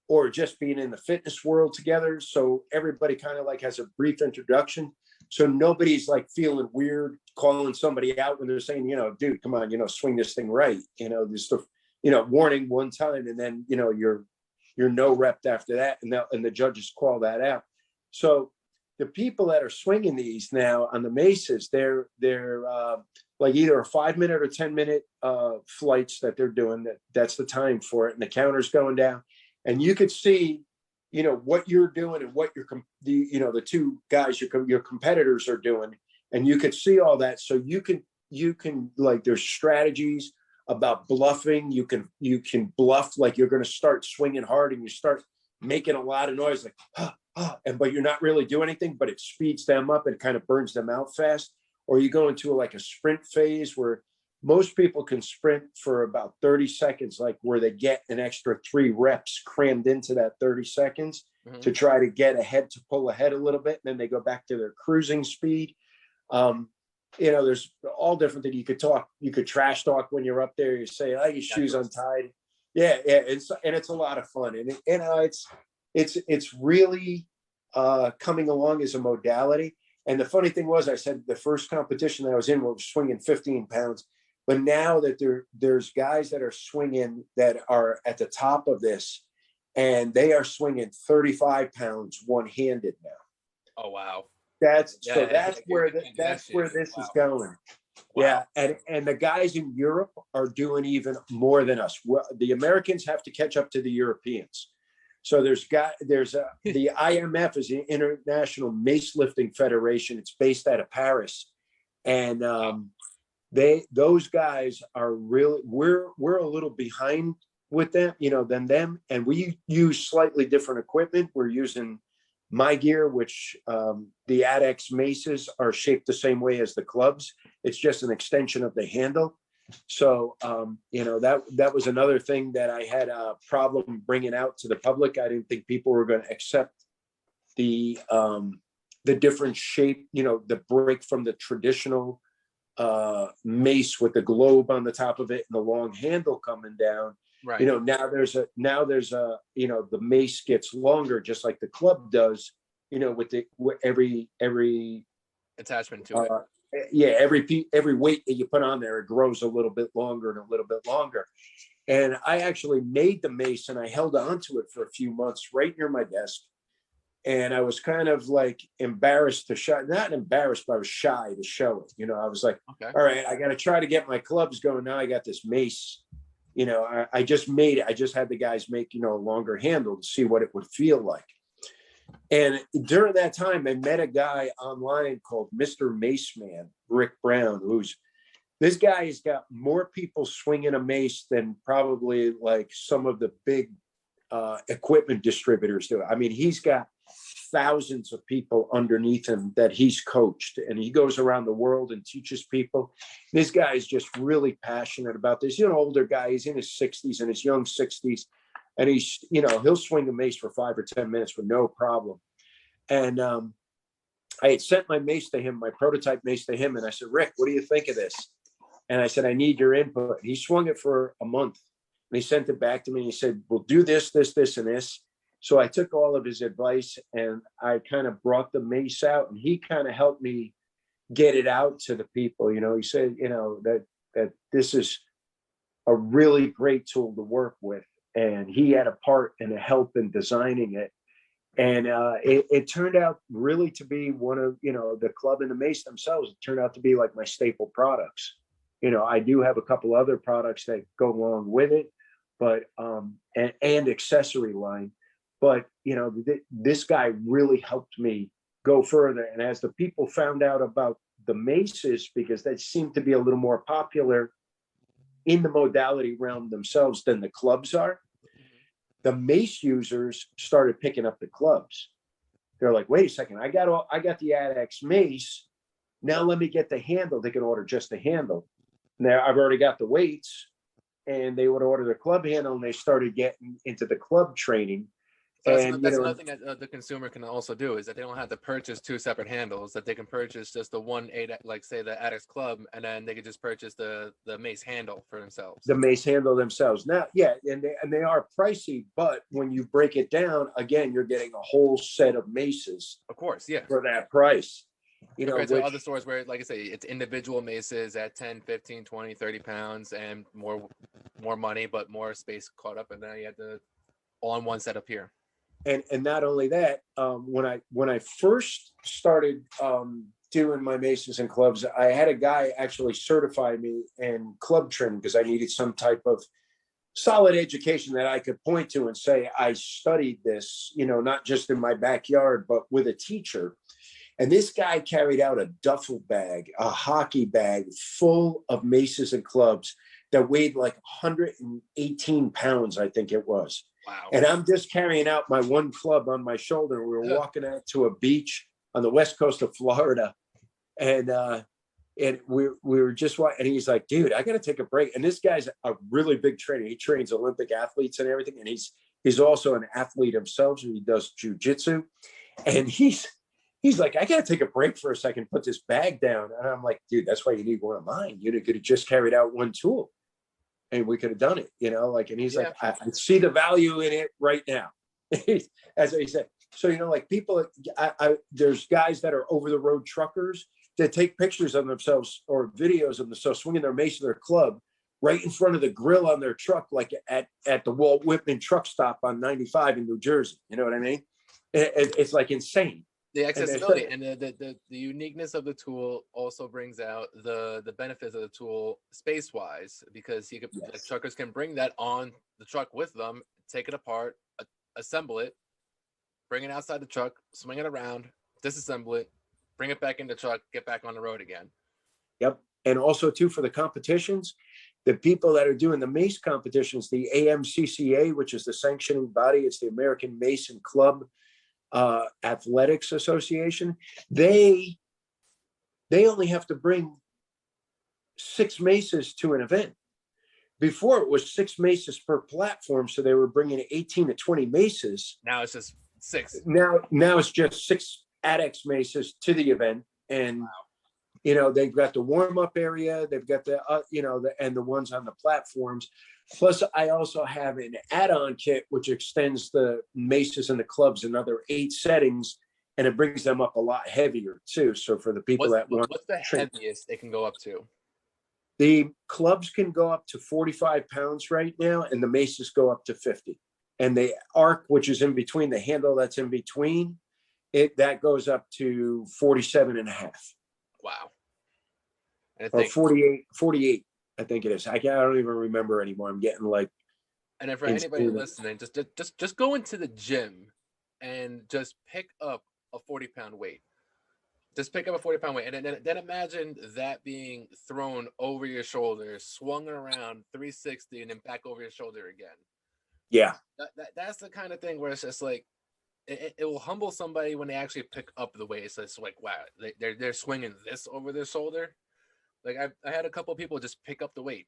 or just being in the fitness world together. So everybody kind of like has a brief introduction. So nobody's like feeling weird calling somebody out when they're saying, dude, come on, swing this thing right. This stuff, warning one time, and then, you're no repped after that. And the judges call that out. So the people that are swinging these now on the Maces, they're like either a 5 minute or 10 minute flights that they're doing. That's the time for it. And the counter's going down, and you could see, what you're doing and what the two guys, your competitors are doing. And you could see all that. So you can like, there's strategies about bluffing. You can bluff like you're going to start swinging hard and you start making a lot of noise, like, but you're not really doing anything, but it speeds them up and kind of burns them out fast. Or you go into like a sprint phase where most people can sprint for about 30 seconds, like where they get an extra 3 reps crammed into that 30 seconds to try to get ahead, to pull ahead a little bit. And then they go back to their cruising speed. There's all different things. You could trash talk when you're up there. You say, your shoes untied. Yeah. It's a lot of fun. And it's really coming along as a modality. And the funny thing was, I said the first competition that I was in was swinging 15 pounds. But now that there's guys that are swinging that are at the top of this, and they are swinging 35 pounds one-handed now. Oh, wow. That's where this is going. Wow. Yeah, and the guys in Europe are doing even more than us. Well, the Americans have to catch up to the Europeans. So the IMF is the International Mace Lifting Federation. It's based out of Paris, and those guys are really, we're a little behind with them, than them, and we use slightly different equipment. We're using my gear, which the Adex Maces are shaped the same way as the clubs. It's just an extension of the handle. So, that was another thing that I had a problem bringing out to the public. I didn't think people were going to accept the different shape, the break from the traditional mace with the globe on the top of it and the long handle coming down. Right. Now there's the mace gets longer, just like the club does, with every attachment to it. Every weight that you put on there, it grows a little bit longer and a little bit longer. And I actually made the mace and I held on to it for a few months right near my desk. And I was kind of like embarrassed to show, not embarrassed, but I was shy to show it. I was like, okay, all right, I got to try to get my clubs going. Now I got this mace. I just made it. I just had the guys make, a longer handle to see what it would feel like. And during that time, I met a guy online called Mr. Mace Man, Rick Brown, this guy has got more people swinging a mace than probably like some of the big equipment distributors do. I mean, he's got thousands of people underneath him that he's coached, and he goes around the world and teaches people. This guy is just really passionate about this. He's an older guy. He's in his 60s, in his young 60s. And he's, he'll swing a mace for 5 or 10 minutes with no problem. And I had sent my mace to him, my prototype mace to him. And I said, Rick, what do you think of this? And I said, I need your input. He swung it for a month and he sent it back to me. And he said, we'll do this, this, this, and this. So I took all of his advice and I kind of brought the mace out, and he kind of helped me get it out to the people. You know, he said, you know, that this is a really great tool to work with. And he had a part and a help in designing it. And it turned out really to be one of, you know, the club and the mace themselves, it turned out to be like my staple products. You know, I do have a couple other products that go along with it, but and accessory line. But, you know, this guy really helped me go further. And as the people found out about the maces, because they seem to be a little more popular in the modality realm themselves than the clubs are, the mace users started picking up the clubs. They're like, wait a second, I got the Adex mace. Now let me get the handle. They can order just the handle. Now I've already got the weights, and they would order the club handle, and they started getting into the club training. So and that's another thing that the consumer can also do, is that they don't have to purchase two separate handles, that they can purchase just the one, like say the Adex club, and then they could just purchase the mace handle for themselves. The mace handle themselves. Now, yeah, and they are pricey, but when you break it down, again, you're getting a whole set of maces. Of course, yeah. For that price. You know, to other stores where, like I say, it's individual maces at 10, 15, 20, 30 pounds and more money, but more space caught up, and now you have the all-in-one setup here. And not only that, when I first started doing my maces and clubs, I had a guy actually certify me in club trim because I needed some type of solid education that I could point to and say, I studied this, you know, not just in my backyard, but with a teacher. And this guy carried out a duffel bag, a hockey bag full of maces and clubs that weighed like 118 pounds, I think it was. Wow. And I'm just carrying out my one club on my shoulder. We were walking out to a beach on the west coast of Florida. And we were just watching, and he's like, dude, I got to take a break. And this guy's a really big trainer. He trains Olympic athletes and everything. And he's also an athlete himself. So he does jujitsu. And he's like, I got to take a break for a second, put this bag down. And I'm like, dude, that's why you need one of mine. You could have just carried out one tool and we could have done it, you know, like, and he's like, I see the value in it right now. As I said. So, you know, like people, there's guys that are over the road truckers that take pictures of themselves or videos of themselves swinging their mace or their club right in front of the grill on their truck, like at the Walt Whitman truck stop on 95 in New Jersey. You know what I mean? It's like insane. The accessibility and the uniqueness of the tool also brings out the benefits of the tool space wise, because like truckers can bring that on the truck with them, take it apart, assemble it, bring it outside the truck, swing it around, disassemble it, bring it back in the truck, get back on the road again. Yep. And also too, for the competitions, the people that are doing the mace competitions, the AMCCA, which is the sanctioning body, it's the American Mace and Club Athletics Association, they only have to bring 6 maces to an event. Before it was 6 maces per platform, so they were bringing 18 to 20 maces. Now it's just 6. Now it's just 6 Adex maces to the event, and you know, they've got the warm-up area, they've got the and the ones on the platforms. Plus, I also have an add-on kit which extends the maces and the clubs another 8 settings, and it brings them up a lot heavier too. So for the people that want, what's the heaviest they can go up to? The clubs can go up to 45 pounds right now, and the maces go up to 50. And the arc, which is in between, the handle that's in between, that goes up to 47 and a half. Wow. Or 48, I think it is. I don't even remember anymore. I'm getting like. And then for anybody listening, just go into the gym and just pick up a 40-pound weight. Just pick up a 40-pound weight, and then imagine that being thrown over your shoulder, swung around 360, and then back over your shoulder again. Yeah. That's the kind of thing where it's just like, it will humble somebody when they actually pick up the weight. So it's like, wow, they're swinging this over their shoulder. Like I had a couple of people just pick up the weight.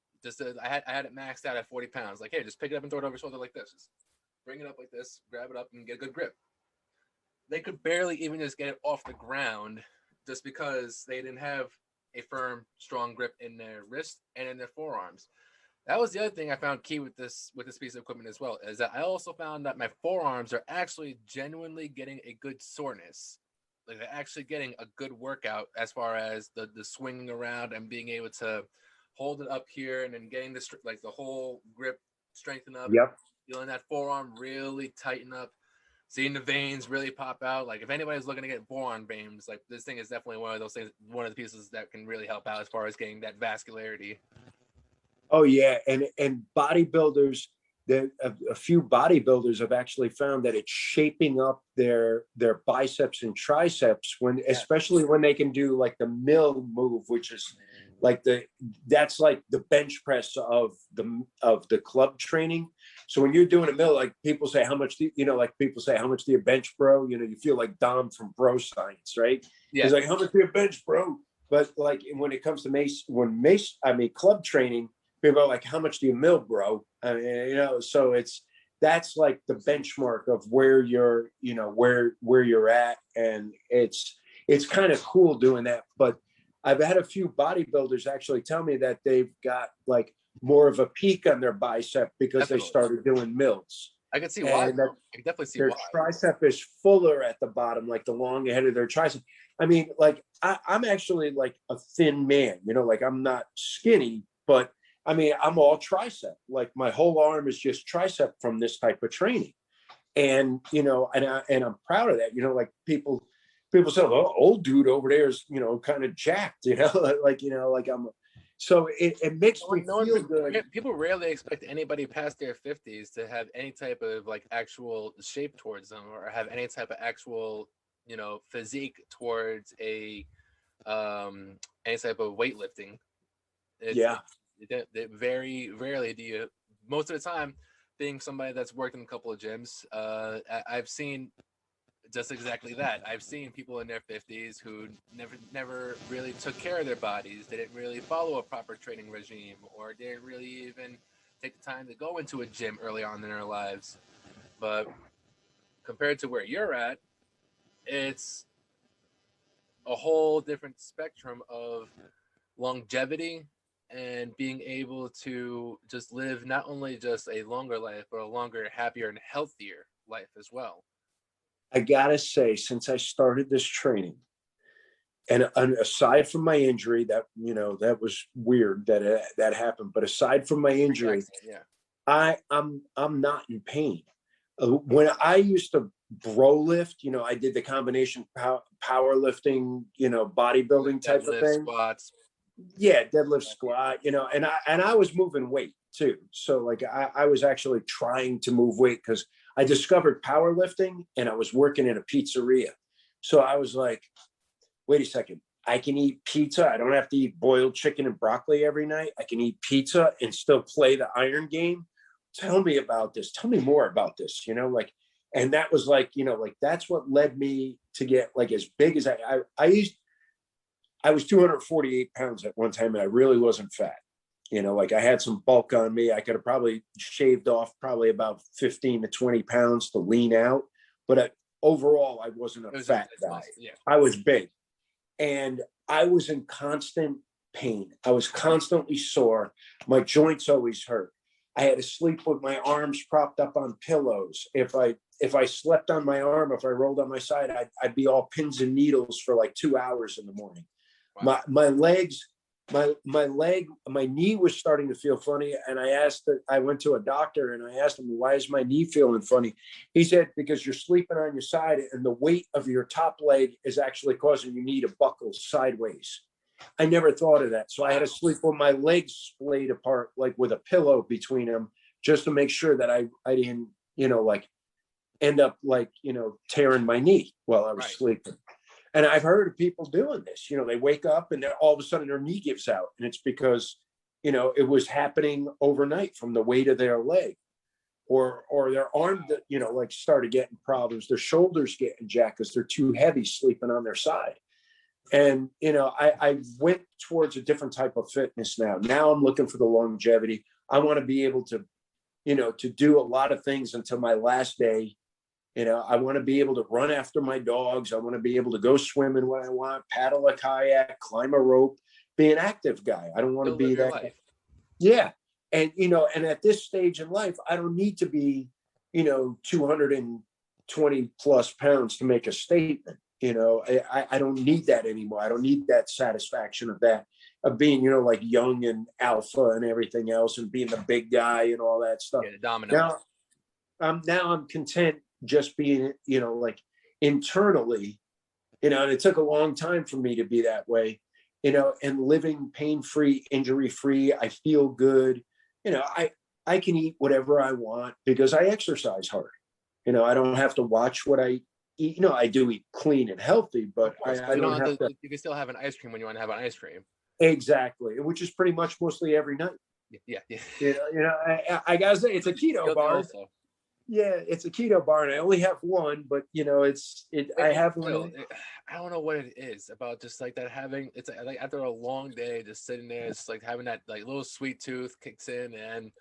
I had it maxed out at 40 pounds. Like, hey, just pick it up and throw it over your shoulder like this. Just bring it up like this, grab it up, and get a good grip. they could barely even just get it off the ground just because they didn't have a firm, strong grip in their wrist and in their forearms. That was the other thing I found key with this piece of equipment as well, is that I also found that my forearms are actually genuinely getting a good soreness. Like they're actually getting a good workout as far as the swinging around and being able to hold it up here and then getting the like the whole grip strengthen up. Yep. Feeling that forearm really tighten up, seeing the veins really pop out. Like if anybody's looking to get forearm veins, like this thing is definitely one of those things, one of the pieces that can really help out as far as getting that vascularity. Oh yeah, and bodybuilders, a few bodybuilders have actually found that it's shaping up their biceps and triceps when, especially when they can do like the mill move, which is like that's like the bench press of the club training. So when you're doing a mill, like people say, how much do like people say, how much do you bench, bro? You know, you feel like Dom from Bro Science, right? Yeah. He's like, how much do you bench, bro? But like when it comes to Mace, club training, people are like, how much do you mill, bro? I mean, you know, so that's like the benchmark of where you're, you know, where you're at. And it's kind of cool doing that. But I've had a few bodybuilders actually tell me that they've got like more of a peak on their bicep because they started doing mills. I can see why. I can definitely see their why. tricep is fuller at the bottom, like the long head of their tricep. I mean, like I'm actually like a thin man, you know, like I'm not skinny, but I mean, I'm all tricep. Like my whole arm is just tricep from this type of training. And, you know, and I'm proud of that. You know, like people say, oh, old dude over there is, you know, kind of jacked, you know, like, you know, like so it makes me feel good. People rarely expect anybody past their 50s to have any type of like actual shape towards them or have any type of actual, you know, physique towards any type of weightlifting. Very rarely do you. Most of the time, being somebody that's worked in a couple of gyms, I've seen just exactly that. I've seen people in their 50s who never really took care of their bodies. They didn't really follow a proper training regime, or didn't really even take the time to go into a gym early on in their lives. But compared to where you're at, it's a whole different spectrum of longevity and being able to just live not only just a longer life, but a longer, happier, and healthier life as well. I gotta say, since I started this training, and aside from my injury, that, you know, that was weird that happened. But aside from my injury, I'm not in pain. When I used to bro lift, you know, I did the combination powerlifting, you know, bodybuilding type of thing. Squats. Yeah, deadlift, squat, you know, and I was moving weight too. So like I was actually trying to move weight because I discovered powerlifting and I was working in a pizzeria. So I was like, wait a second, I can eat pizza. I don't have to eat boiled chicken and broccoli every night. I can eat pizza and still play the iron game. Tell me about this. Tell me more about this, you know, like, and that was like, you know, like that's what led me to get like as big as I was 248 pounds at one time and I really wasn't fat. You know, like I had some bulk on me. I could have probably shaved off probably about 15 to 20 pounds to lean out. But overall, I wasn't a fat guy. Yeah. I was big. And I was in constant pain. I was constantly sore. My joints always hurt. I had to sleep with my arms propped up on pillows. If I slept on my arm, if I rolled on my side, I'd be all pins and needles for like 2 hours in the morning. Wow. My legs, my knee was starting to feel funny. And I went to a doctor and I asked him, why is my knee feeling funny? He said, because you're sleeping on your side and the weight of your top leg is actually causing your knee to buckle sideways. I never thought of that. So I had to sleep with my legs splayed apart, like with a pillow between them, just to make sure that I didn't, you know, like end up like, you know, tearing my knee while I was sleeping. And I've heard of people doing this, you know, they wake up and all of a sudden their knee gives out. And it's because, you know, it was happening overnight from the weight of their leg or their arm, you know, like started getting problems. Their shoulders getting jacked because they're too heavy sleeping on their side. And, you know, I went towards a different type of fitness now. Now I'm looking for the longevity. I want to be able to, you know, to do a lot of things until my last day I want to be able to run after my dogs. I want to be able to go swimming when I want, paddle a kayak, climb a rope, be an active guy. I don't want to Still be live your that life. guy. Yeah. And, and at this stage in life, I don't need to be, 220 plus pounds to make a statement. I don't need that anymore. I don't need that satisfaction of being, like young and alpha and everything else and being the big guy and all that stuff. Yeah, the domino. Now I'm content just being, like internally, and it took a long time for me to be that way, and living pain-free, injury-free. I feel good. I can eat whatever I want because I exercise hard. I don't have to watch what I eat. I do eat clean and healthy, but I you don't have to. You can still have an ice cream when you want to have an ice cream. Exactly, which is pretty much mostly every night. Yeah. I gotta say it's a keto Guilty bar. also. Yeah, it's a keto bar, and I only have one, but I have one. I don't know what it is about just like that having. It's like after a long day, just sitting there, it's like having that like little sweet tooth kicks in, and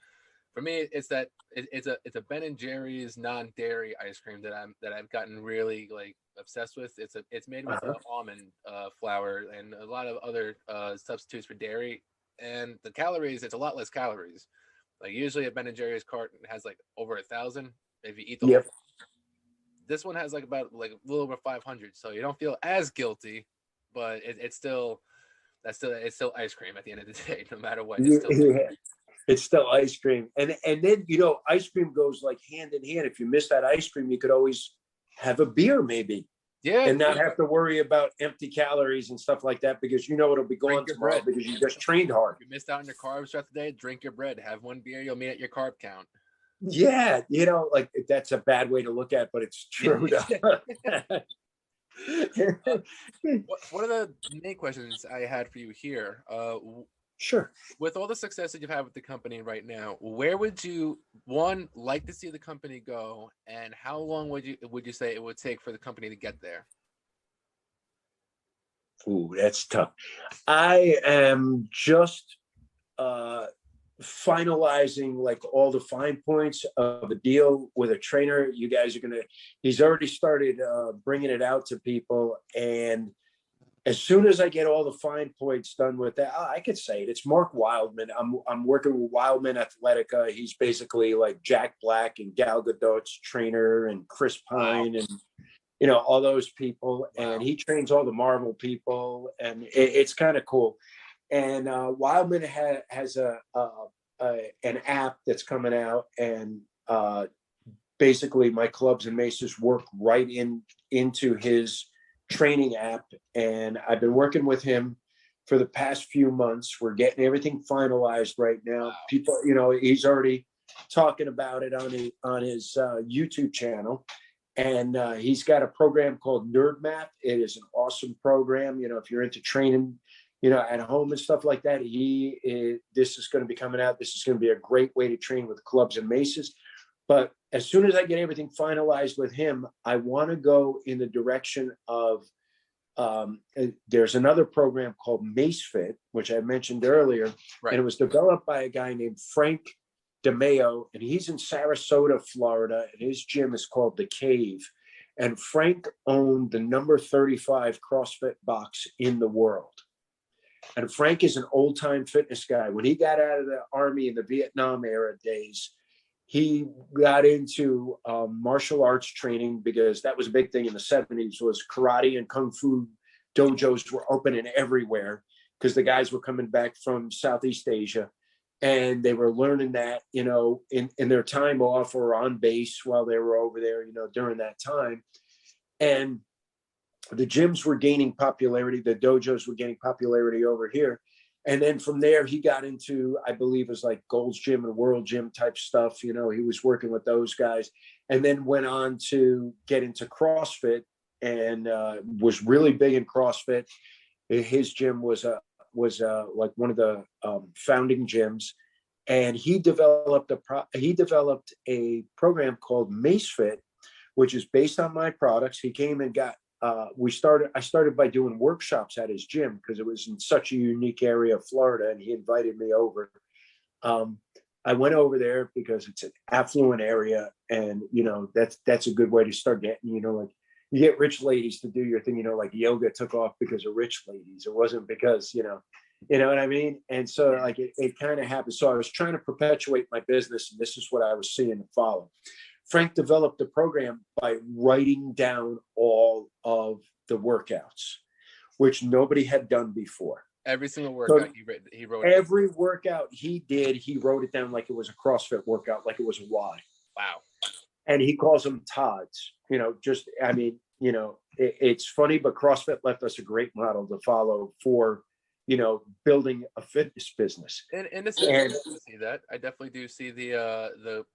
for me, it's that it's a Ben and Jerry's non-dairy ice cream that I've gotten really like obsessed with. It's made with almond flour and a lot of other substitutes for dairy, and the calories, it's a lot less calories. Like usually a Ben and Jerry's carton has like over 1,000 if you eat the whole. This one has like about like a little over 500, so you don't feel as guilty, but it's still ice cream at the end of the day, no matter what. It's still ice cream, and then ice cream goes like hand in hand. If you miss that ice cream, you could always have a beer maybe. Yeah, and not have to worry about empty calories and stuff like that because it'll be gone tomorrow because you just trained hard. You missed out on your carbs throughout the day. Drink your bread. Have one beer. You'll meet at your carb count. Yeah, like that's a bad way to look at it, but it's true. One of the main questions I had for you here. Sure. With all the success that you've had with the company right now, where would you like to see the company go, and how long would you say it would take for the company to get there? Ooh, that's tough. I am just finalizing like all the fine points of a deal with a trainer. You guys are he's already started bringing it out to people, and as soon as I get all the fine points done with that, I could say it. It's Mark Wildman. I'm working with Wildman Athletica. He's basically like Jack Black and Gal Gadot's trainer, and Chris Pine, and all those people. Wow. And he trains all the Marvel people, and it's kind of cool. And Wildman has an app that's coming out, and basically my clubs and maces work right into his training app, and I've been working with him for the past few months. We're getting everything finalized right now. Wow. People, he's already talking about it on his YouTube channel, and he's got a program called Nerd Map. It is an awesome program. If you're into training, at home and stuff like that, this is going to be coming out. This is going to be a great way to train with clubs and maces. But as soon as I get everything finalized with him, I want to go in the direction of there's another program called Mace Fit, which I mentioned earlier. Right. And it was developed by a guy named Frank DeMeo, and he's in Sarasota, Florida, and his gym is called The Cave. And Frank owned the number 35 CrossFit box in the world. And Frank is an old-time fitness guy. When he got out of the Army in the Vietnam era days, he got into martial arts training because that was a big thing in the 70s. Was karate and kung fu dojos were opening everywhere because the guys were coming back from Southeast Asia, and they were learning that, in their time off or on base while they were over there, during that time. And the gyms were gaining popularity. The dojos were gaining popularity over here. And then from there, he got into, I believe it was like Gold's Gym and World Gym type stuff. He was working with those guys, and then went on to get into CrossFit, and was really big in CrossFit. His gym was like one of the founding gyms, and he developed a program called Mace Fit, which is based on my products. He came and got. I started by doing workshops at his gym because it was in such a unique area of Florida, and he invited me over. I went over there because it's an affluent area, and that's a good way to start getting, like you get rich ladies to do your thing, like yoga took off because of rich ladies. It wasn't because, you know what I mean? And so like it kind of happened. So I was trying to perpetuate my business, and this is what I was seeing and follow. Frank developed the program by writing down all of the workouts, which nobody had done before. Every single workout he wrote. Every workout he did, he wrote it down like it was a CrossFit workout, like it was a WOD. Wow. And he calls them TODs. It's funny, but CrossFit left us a great model to follow for, building a fitness business. And I see that. I definitely do see the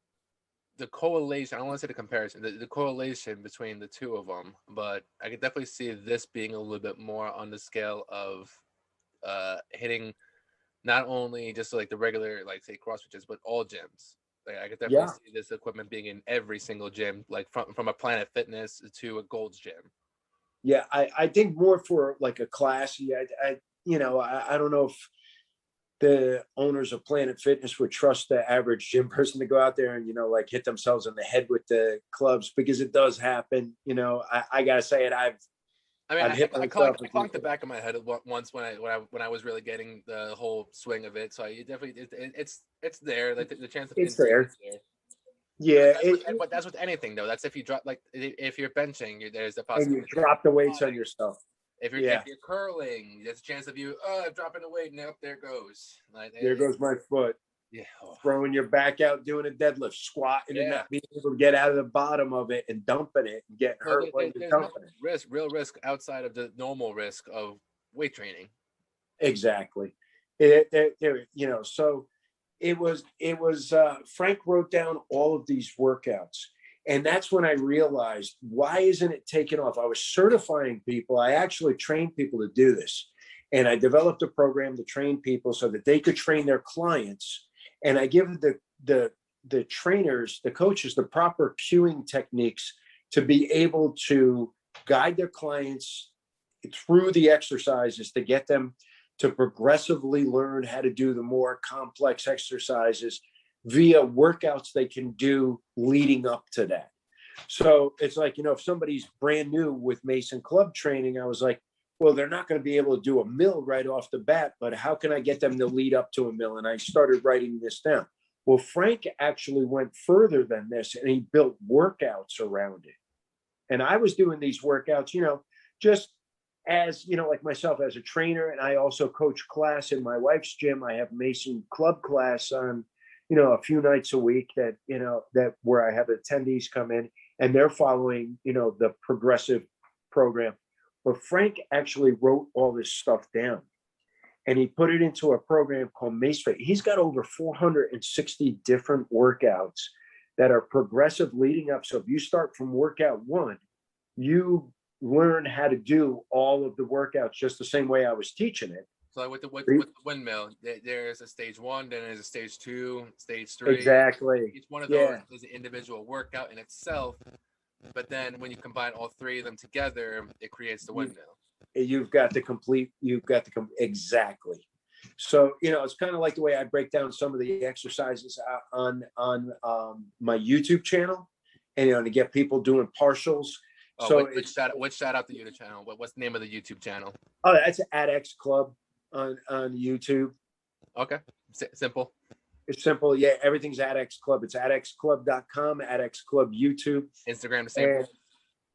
correlation. I don't want to say the comparison, the correlation between the two of them, but I could definitely see this being a little bit more on the scale of hitting not only just like the regular, like say CrossFit gyms, but all gyms. Like I could definitely see this equipment being in every single gym, like from a Planet Fitness to a Gold's Gym. Yeah, I think more for like a class. Yeah, I don't know if the owners of Planet Fitness would trust the average gym person to go out there and, like hit themselves in the head with the clubs, because it does happen. I gotta say it. I conked the back of my head once when I was really getting the whole swing of it. So it's there. Like the chance of it's there. Is there. Yeah, but that's with anything though. That's if you drop, like if you're benching, there's a possibility. And you drop the weights on yourself. If you're curling, there's a chance of you dropping the weight. Nope, there goes. There goes my foot. Yeah. Throwing your back out, doing a deadlift, squatting, and not being able to get out of the bottom of it and dumping it and getting hurt when you're dumping it. Real risk outside of the normal risk of weight training. Exactly. So it was Frank wrote down all of these workouts. And that's when I realized, why isn't it taking off? I was certifying people. I actually trained people to do this. And I developed a program to train people so that they could train their clients. And I give the trainers, the coaches, the proper cueing techniques to be able to guide their clients through the exercises to get them to progressively learn how to do the more complex exercises via workouts they can do leading up to that. So it's like, if somebody's brand new with Mace and club training, I was like, well, they're not going to be able to do a mill right off the bat, but how can I get them to lead up to a mill? And I started writing this down. Well, Frank actually went further than this, and he built workouts around it. And I was doing these workouts, just as, like myself as a trainer, and I also coach class in my wife's gym. I have Mason club class on, a few nights a week that where I have attendees come in and they're following, the progressive program. But Frank actually wrote all this stuff down, and he put it into a program called Mace. He's got over 460 different workouts that are progressive leading up. So if you start from workout 1, you learn how to do all of the workouts just the same way I was teaching it. So with the windmill, there's a stage 1, then there's a stage 2, stage 3. Exactly. Each one of those is an individual workout in itself. But then when you combine all 3 of them together, it creates the windmill. You've got the complete, exactly. So, it's kind of like the way I break down some of the exercises on my YouTube channel, and, to get people doing partials. Oh, so which shout out the YouTube channel? What's the name of the YouTube channel? Oh, that's Adex Club on YouTube. Okay. Simple. It's simple. Yeah, everything's Adex Club. It's adexclub.com, Adex Club YouTube. Instagram the same.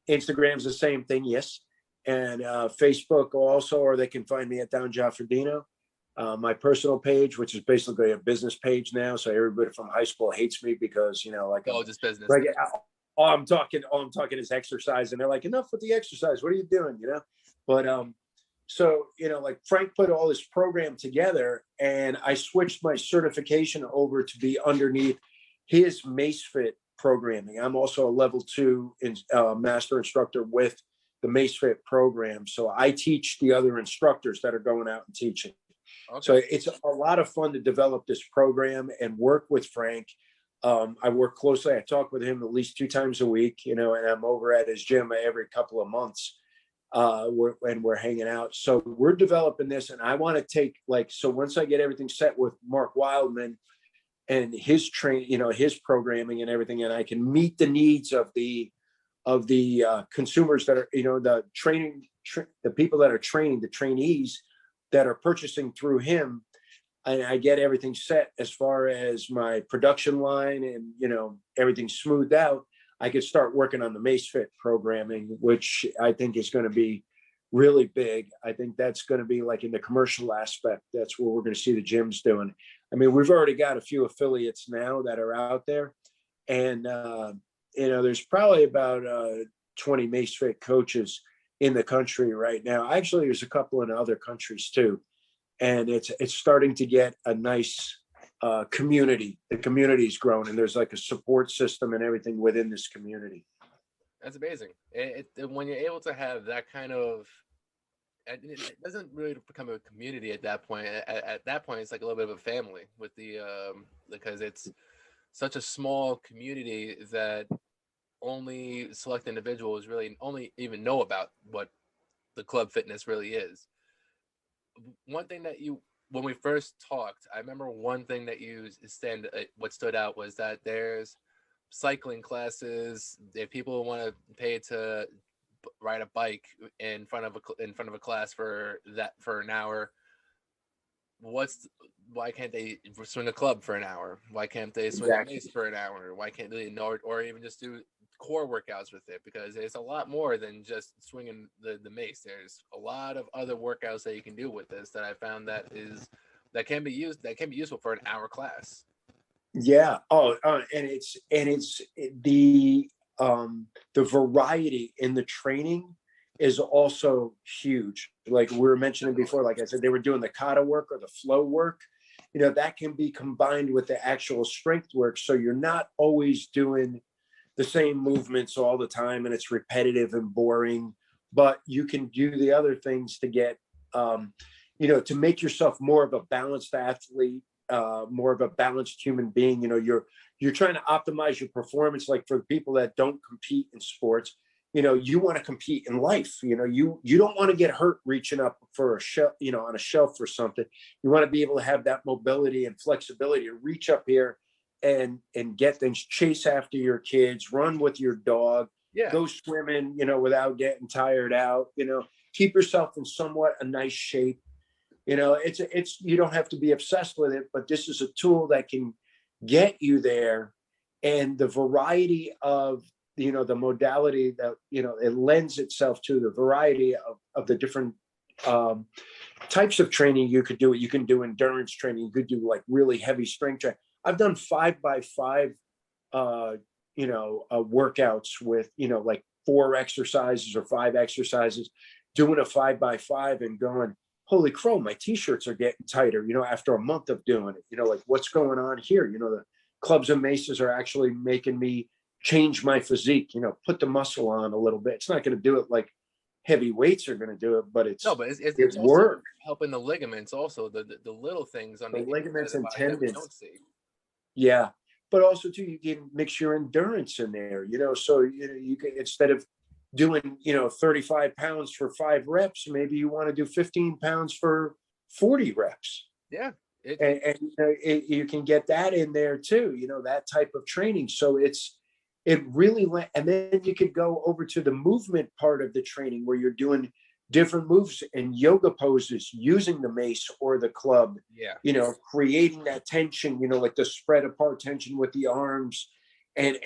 Instagram's the same thing, yes. And Facebook also, or they can find me at Don Giafardino. My personal page, which is basically a business page now. So everybody from high school hates me because, just business. Like, all I'm talking is exercise. And they're like, enough with the exercise. What are you doing? But so, like Frank put all this program together, and I switched my certification over to be underneath his MaceFit programming. I'm also a level 2 master instructor with the MaceFit program. So I teach the other instructors that are going out and teaching. Okay. So it's a lot of fun to develop this program and work with Frank. I work closely. I talk with him at least 2 times a week, and I'm over at his gym every couple of months. When we're hanging out. So we're developing this, and I want to take so once I get everything set with Mark Wildman, and his his programming and everything, and I can meet the needs of the consumers that are, the people that are training, the trainees that are purchasing through him. And I get everything set as far as my production line and, everything smoothed out. I could start working on the Mace Fit programming, which I think is going to be really big. I think that's going to be like in the commercial aspect. That's where we're going to see the gyms doing. I mean, we've already got a few affiliates now that are out there, and there's probably about 20 Mace Fit coaches in the country right now. Actually, there's a couple in other countries too, and it's starting to get a nice community. The community's grown, and there's like a support system and everything within this community. That's amazing. When you're able to have that kind of, it doesn't really become a community at that point. At that point, it's like a little bit of a family with because it's such a small community that only select individuals really only even know about what the club fitness really is. One thing that when we first talked, I remember one thing that what stood out was that there's cycling classes. If people want to pay to ride a bike in front of a class for an hour, why can't they swing a club for an hour? Why can't they swing a mace for an hour? Why can't they or even just do core workouts with it? Because it's a lot more than just swinging the mace. There's a lot of other workouts that you can do with this that I found that can be useful for an hour class. Yeah. And it's the variety in the training is also huge. Like we were mentioning before, like I said, they were doing the kata work or the flow work. That can be combined with the actual strength work. So you're not always doing the same movements all the time and it's repetitive and boring, but you can do the other things to get, to make yourself more of a balanced athlete, more of a balanced human being. You're trying to optimize your performance. Like for people that don't compete in sports, you want to compete in life. You don't want to get hurt reaching up for a shelf, on a shelf or something. You want to be able to have that mobility and flexibility to reach up here and get things, chase after your kids, run with your dog, go swimming, without getting tired out, keep yourself in somewhat a nice shape. It's you don't have to be obsessed with it, but this is a tool that can get you there. And the variety of, the modality that, it lends itself to the variety of the different types of training you could do. You can do endurance training. You could do like really heavy strength training. I've done 5x5, workouts with, like 4 exercises or 5 exercises, doing a 5x5 and going, holy crow, my t-shirts are getting tighter, after a month of doing it, like what's going on here? The clubs and maces are actually making me change my physique, put the muscle on a little bit. It's not going to do it like heavy weights are going to do it, but it's work. Helping the ligaments also, the little things on the ligaments and tendons that we don't see. Yeah. But also too, you can mix your endurance in there, so you can, instead of doing, 35 pounds for 5 reps, maybe you want to do 15 pounds for 40 reps. Yeah. You can get that in there too, that type of training. So it really, and then you could go over to the movement part of the training where you're doing different moves and yoga poses using the mace or the club, creating that tension, like the spread apart tension with the arms and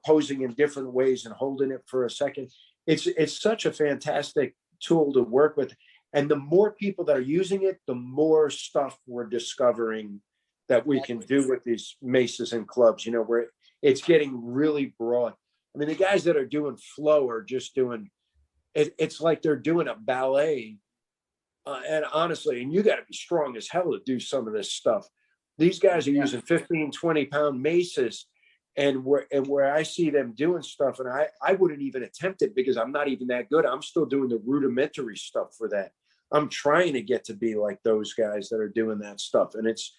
posing in different ways and holding it for a second. It's such a fantastic tool to work with. And the more people that are using it, the more stuff we're discovering that we can do with these maces and clubs, where it's getting really broad. I mean, the guys that are doing flow are just doing, it's like they're doing a ballet. And honestly, and you got to be strong as hell to do some of this stuff. These guys are using 15, 20 pound maces. And where I see them doing stuff, and I wouldn't even attempt it because I'm not even that good. I'm still doing the rudimentary stuff for that. I'm trying to get to be like those guys that are doing that stuff. And it's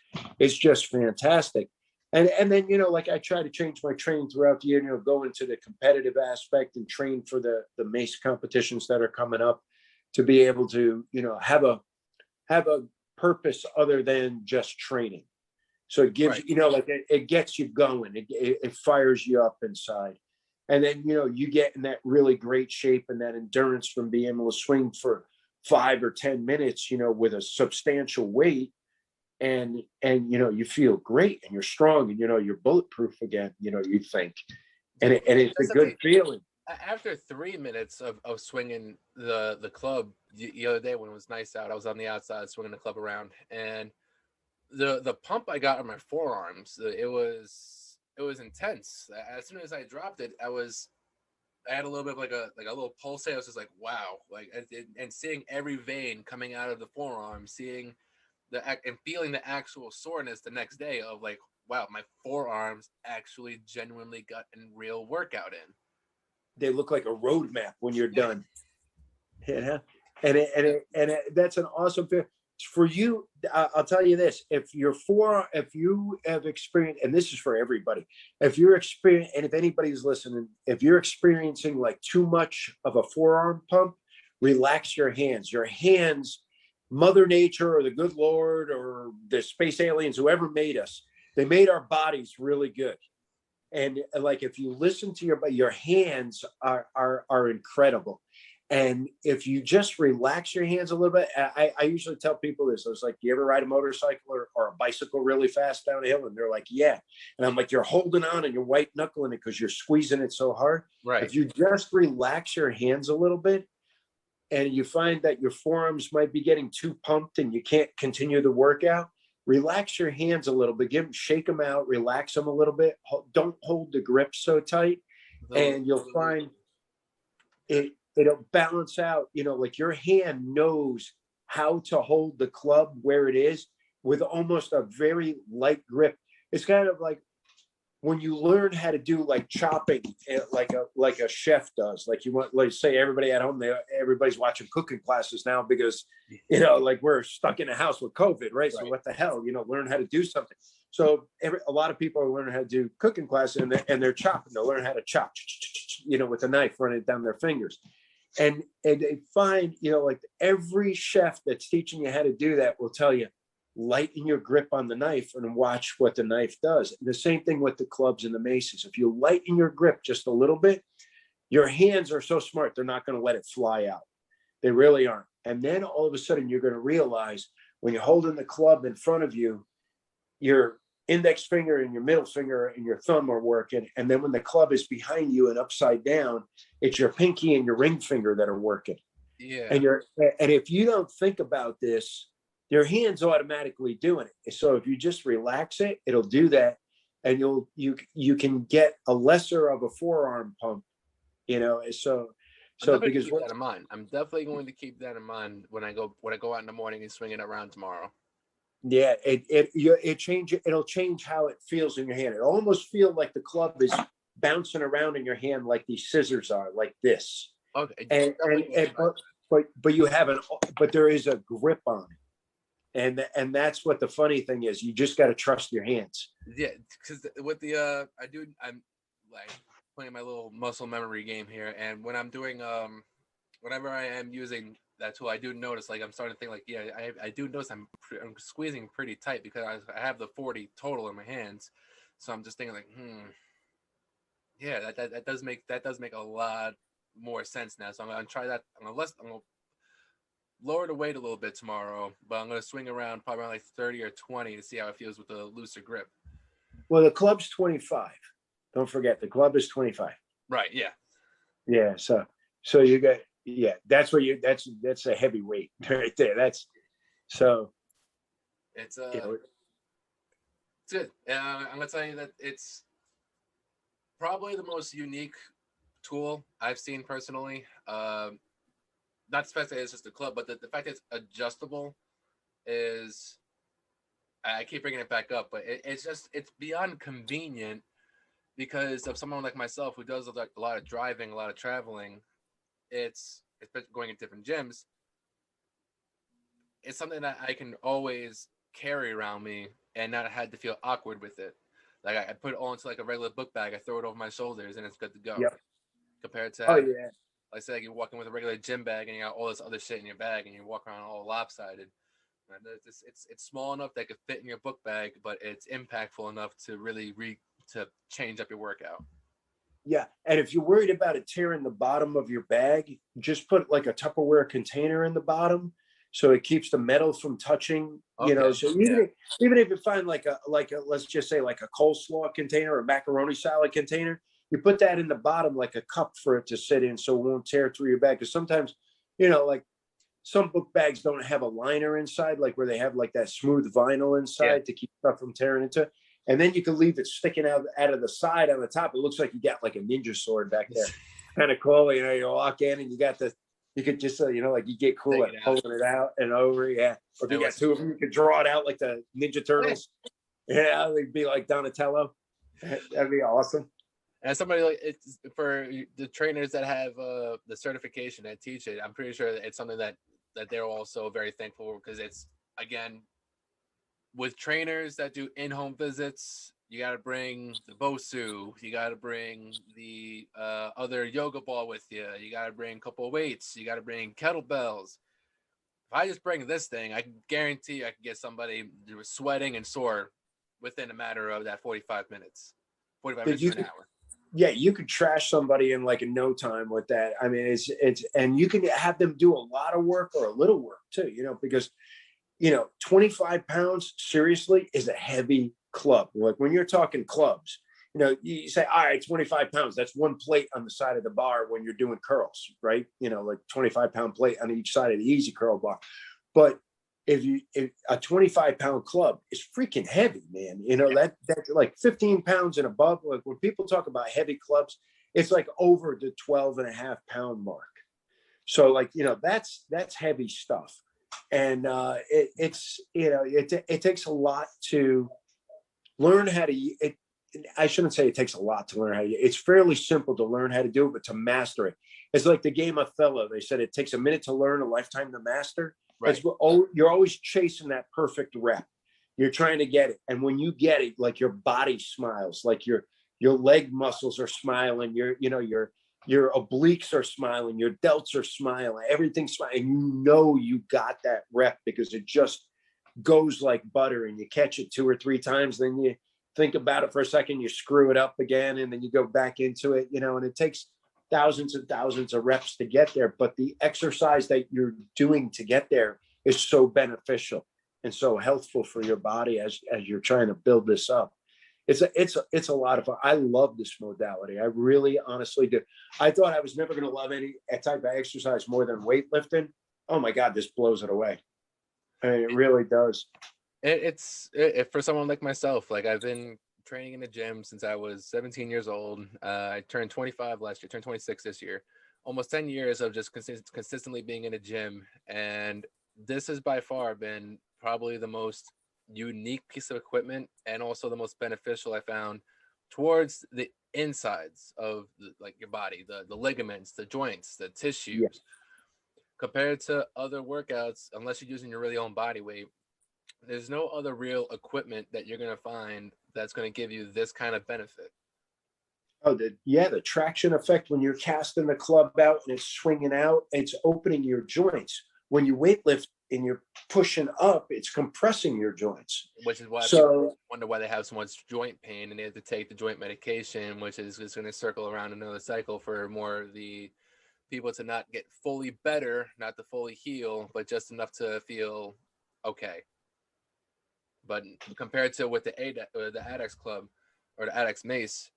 just fantastic. And then, like I try to change my training throughout the year, go into the competitive aspect and train for the mace competitions that are coming up to be able to, have a purpose other than just training. So it gives Right. you know, like it gets you going. It fires you up inside. And then, you know, you get in that really great shape and that endurance from being able to swing for 5 or 10 minutes, you know, with a substantial weight. And you know, you feel great and you're strong and, you know, you're bulletproof again, you know, you think. And, and it's a good feeling. After 3 minutes of swinging the club the other day when it was nice out, I was on the outside swinging the club around, and the pump I got on my forearms, it was intense. As soon as I dropped it, I had a little bit of like a little pulse. I was just like, wow, like, and seeing every vein coming out of the forearm, seeing and feeling the actual soreness the next day of like, wow, my forearms actually genuinely got a real workout in. They look like a roadmap when you're done. Yeah. And that's an awesome feeling. For you, I'll tell you this: if you have experienced, and this is for everybody, if you're experiencing, and if anybody's listening, if you're experiencing like too much of a forearm pump, relax your hands. Your hands, Mother Nature or the good Lord or the space aliens, whoever made us, they made our bodies really good. And like, if you listen to your hands are incredible. And if you just relax your hands a little bit, I usually tell people this. I was like, do you ever ride a motorcycle or a bicycle really fast down a hill? And they're like, yeah. And I'm like, you're holding on and you're white knuckling it because you're squeezing it so hard. Right. If you just relax your hands a little bit and you find that your forearms might be getting too pumped and you can't continue the workout, relax your hands a little bit, shake them out, relax them a little bit. Don't hold the grip so tight, and you'll find it'll balance out. You know, like your hand knows how to hold the club where it is with almost a very light grip. It's kind of like when you learn how to do like chopping, like a chef does. Like you want, like say everybody at home, everybody's watching cooking classes now because, you know, like we're stuck in a house with COVID, right? So what the hell, you know, learn how to do something. So a lot of people are learning how to do cooking classes and they're chopping. They'll learn how to chop, you know, with a knife, running it down their fingers. And they find, you know, like every chef that's teaching you how to do that will tell you, lighten your grip on the knife and watch what the knife does. And the same thing with the clubs and the maces. If you lighten your grip just a little bit, your hands are so smart, they're not going to let it fly out. They really aren't. And then all of a sudden you're going to realize when you're holding the club in front of you, your index finger and your middle finger and your thumb are working. And then when the club is behind you and upside down, it's your pinky and your ring finger that are working. Yeah. And if you don't think about this, your hand's automatically doing it. So if you just relax it, it'll do that. And you can get a lesser of a forearm pump, you know. So because keep that in mind. I'm definitely going to keep that in mind when I go out in the morning and swing it around tomorrow. Yeah, it'll change how it feels in your hand. It'll almost feel like the club is bouncing around in your hand like these scissors are, like this. Okay. But there is a grip on it. And that's what the funny thing is. You just got to trust your hands. Yeah, because with I'm like playing my little muscle memory game here, and when I'm doing whenever I am using that tool, I do notice like I'm starting to think like, yeah, I do notice I'm squeezing pretty tight because I have the 40 total in my hands, so I'm just thinking like, yeah, that does make a lot more sense now. So I'm gonna try that. I'm gonna lower the weight a little bit tomorrow, but I'm going to swing around probably around like 30 or 20 to see how it feels with a looser grip. Well, the club's 25. Don't forget, the club is 25. Right. Yeah. Yeah. So you got, yeah, that's a heavy weight right there. It's good. I'm going to tell you that it's probably the most unique tool I've seen personally. Not the fact that it's just a club, but the fact that it's adjustable is, I keep bringing it back up, but it's beyond convenient because of someone like myself who does a lot of driving, a lot of traveling. It's going to different gyms. It's something that I can always carry around me and not have to feel awkward with it. Like I put it all into like a regular book bag, I throw it over my shoulders and it's good to go. Yep. Compared to like I said, you're walking with a regular gym bag and you got all this other shit in your bag and you walk around all lopsided. And it's small enough that could fit in your book bag, but it's impactful enough to really to change up your workout. Yeah, and if you're worried about it tearing the bottom of your bag, just put like a Tupperware container in the bottom, so it keeps the metal from touching. You know, so even if you find like a let's just say like a coleslaw container or a macaroni salad container, you put that in the bottom like a cup for it to sit in, so it won't tear through your bag. Because sometimes, you know, like some book bags don't have a liner inside, like where they have like that smooth vinyl inside to keep stuff from tearing into it. And then you can leave it sticking out of the side on the top. It looks like you got like a ninja sword back there. Kind of cool. You know, you walk in and you could just, you know, like you get cool at pulling it out and over. Yeah. Or if you got two of them, you could draw it out like the Ninja Turtles. Yeah. They'd be like Donatello. That'd be awesome. And somebody like it's for the trainers that have the certification that teach it, I'm pretty sure it's something that they're also very thankful for, because it's, again, with trainers that do in-home visits, you got to bring the Bosu, you got to bring the other yoga ball with you, you got to bring a couple of weights, you got to bring kettlebells. If I just bring this thing, I can guarantee I can get somebody sweating and sore within a matter of that 45 minutes to an hour. Yeah, you could trash somebody in like in no time with that. I mean, it's and you can have them do a lot of work or a little work too, you know, because, you know, 25 pounds seriously is a heavy club. Like when you're talking clubs, you know, you say, all right, 25 pounds, that's one plate on the side of the bar when you're doing curls, right? You know, like 25-pound plate on each side of the easy curl bar. But if a 25-pound club is freaking heavy, man, you know, that's like 15 pounds and above. Like when people talk about heavy clubs, it's like over the 12.5-pound mark. So like, you know, that's heavy stuff. And it's, you know, it takes a lot to learn how to, I shouldn't say it takes a lot to learn how to, it's fairly simple to learn how to do it, but to master it. It's like the game Othello. They said it takes a minute to learn, a lifetime to master. Right. You're always chasing that perfect rep. You're trying to get it. And when you get it, like your body smiles, like your leg muscles are smiling, your obliques are smiling, your delts are smiling, everything's smiling. And you know you got that rep because it just goes like butter, and you catch it 2 or 3 times, then you think about it for a second, you screw it up again, and then you go back into it, you know, and it takes thousands and thousands of reps to get there. But the exercise that you're doing to get there is so beneficial and so healthful for your body as you're trying to build this up. It's a lot of fun. I love this modality. I really honestly do. I thought I was never going to love any type of exercise more than weightlifting. Oh my God, this blows it away. I mean, it really does. It's for someone like myself, like I've been training in the gym since I was 17 years old. I turned 25 last year, turned 26 this year. Almost 10 years of just consistently being in a gym. And this has by far been probably the most unique piece of equipment, and also the most beneficial I found towards the insides of like your body, the ligaments, the joints, the tissues. Yes. Compared to other workouts, unless you're using your really own body weight, there's no other real equipment that you're going to find that's going to give you this kind of benefit. Oh, the traction effect when you're casting the club out and it's swinging out, it's opening your joints. When you weightlift and you're pushing up, it's compressing your joints. Which is why people wonder why they have so much joint pain and they have to take the joint medication, which is going to circle around another cycle for more of the people to not get fully better, not to fully heal, but just enough to feel okay. But compared to with the Adex club or the Adex Mace,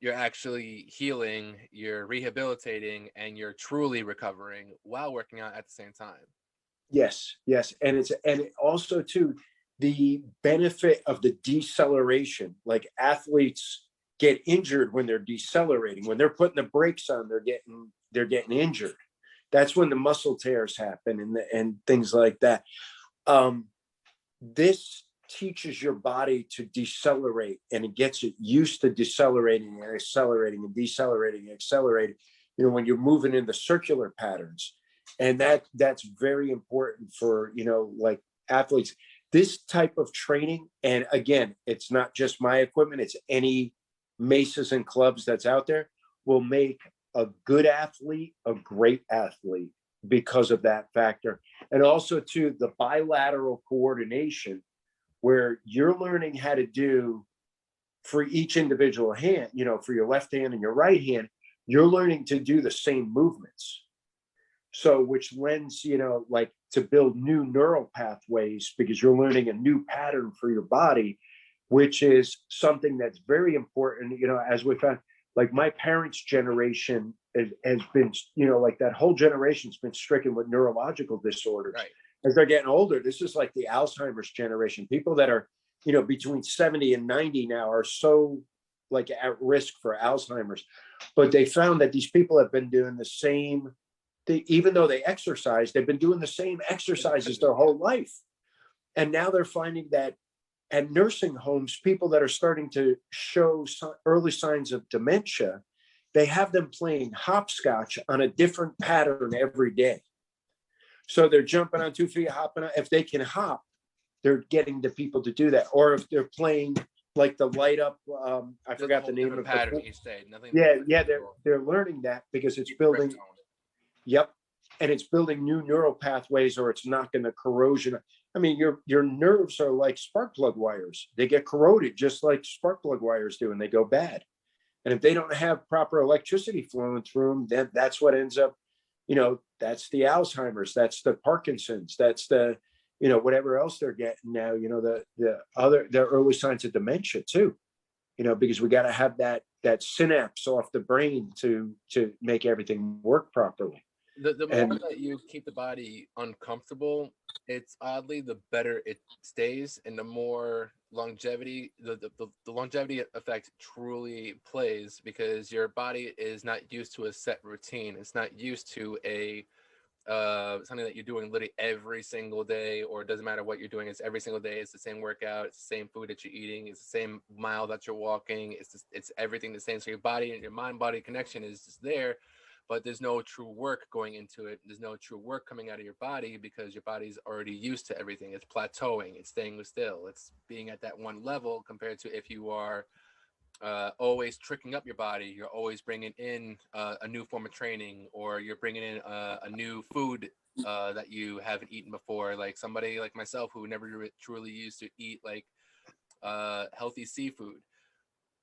you're actually healing, you're rehabilitating, and you're truly recovering while working out at the same time. Yes. And it also too, the benefit of the deceleration, like athletes get injured when they're decelerating. When they're putting the brakes on, they're getting injured. That's when the muscle tears happen and things like that. This teaches your body to decelerate, and it gets it used to decelerating and accelerating and decelerating and accelerating, you know, when you're moving in the circular patterns. And that's very important for, you know, like athletes. This type of training, and again, it's not just my equipment, it's any maces and clubs that's out there, will make a good athlete a great athlete because of that factor. And also too, the bilateral coordination where you're learning how to do for each individual hand, you know, for your left hand and your right hand, you're learning to do the same movements. So which lends, you know, like to build new neural pathways because you're learning a new pattern for your body, which is something that's very important, you know, as we found, like my parents' generation has been, you know, like that whole generation's been stricken with neurological disorders. Right. As they're getting older, this is like the Alzheimer's generation. People that are, you know, between 70 and 90 now are so like at risk for Alzheimer's. But they found that these people have been doing the same, even though they exercise, they've been doing the same exercises their whole life. And now they're finding that at nursing homes, people that are starting to show some early signs of dementia, they have them playing hopscotch on a different pattern every day. So they're jumping on 2 feet, hopping on. If they can hop, they're getting the people to do that. Or if they're playing like the light up, I forgot the name of pattern it. each day. Nothing. Yeah, they're learning that because it's building. Yep, and it's building new neural pathways, or it's not going to corrosion. I mean, your nerves are like spark plug wires. They get corroded just like spark plug wires do, and they go bad. And if they don't have proper electricity flowing through them, then that's what ends up, you know, that's the Alzheimer's, that's the Parkinson's, that's the, you know, whatever else they're getting now, you know, the early signs of dementia too, you know, because we got to have that synapse off the brain to make everything work properly. The more that you keep the body uncomfortable, it's oddly the better it stays, and the more longevity the longevity effect truly plays, because your body is not used to a set routine. It's not used to a something that you're doing literally every single day, or it doesn't matter what you're doing. It's every single day. It's the same workout. It's the same food that you're eating. It's the same mile that you're walking. It's everything the same. So your body and your mind-body connection is just there. But there's no true work going into it. There's no true work coming out of your body because your body's already used to everything. It's plateauing. It's staying still. It's being at that one level, compared to if you are always tricking up your body. You're always bringing in a new form of training, or you're bringing in a new food that you haven't eaten before. Like somebody like myself who never truly used to eat like healthy seafood.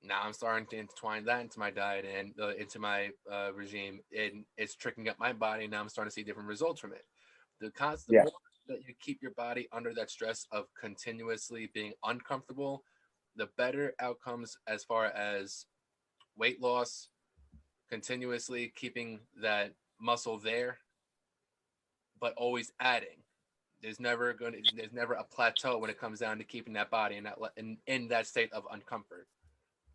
Now I'm starting to intertwine that into my diet and into my regime, and it's tricking up my body. Now I'm starting to see different results from it. The more that you keep your body under that stress of continuously being uncomfortable, the better outcomes as far as weight loss, continuously keeping that muscle there, but always adding. There's never a plateau when it comes down to keeping that body in that state of uncomfort.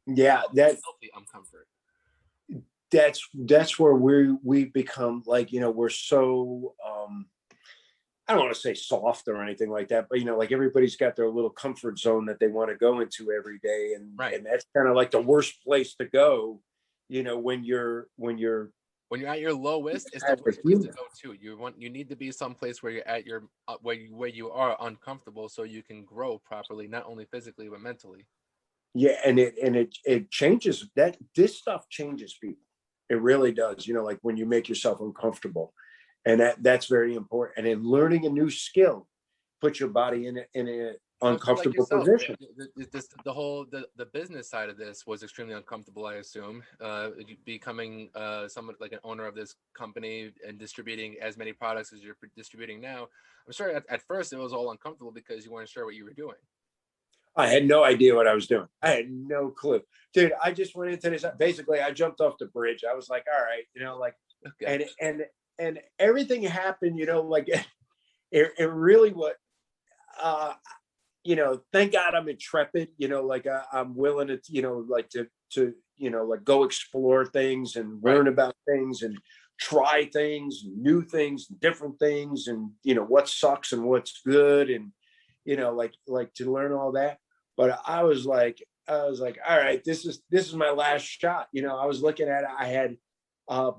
Yeah, that healthy uncomfort. That's where we become like, you know, we're so I don't want to say soft or anything like that, but you know, like everybody's got their little comfort zone that they want to go into every day, and and that's kind of like the worst place to go, you know, when you're at your lowest. It's the worst place to go to. You need to be someplace where you're at your where you are uncomfortable, so you can grow properly, not only physically but mentally. Yeah, and it changes that. This stuff changes people. It really does. You know, like when you make yourself uncomfortable, and that's very important. And in learning a new skill, put your body in a uncomfortable position. The business side of this was extremely uncomfortable, I assume. Becoming someone like an owner of this company and distributing as many products as you're distributing now. I'm sure at first it was all uncomfortable because you weren't sure what you were doing. I had no idea what I was doing. I had no clue, dude. I just went into this. Basically, I jumped off the bridge. I was like, all right, you know, like, okay. and everything happened, you know, like it really what, you know, thank God I'm intrepid, you know, like I'm willing to, you know, like to, you know, like go explore things and learn about things and try things, new things, different things, and, you know, what sucks and what's good. And, you know, like to learn all that. But I was like, all right, this is my last shot. You know, I was looking at it. I had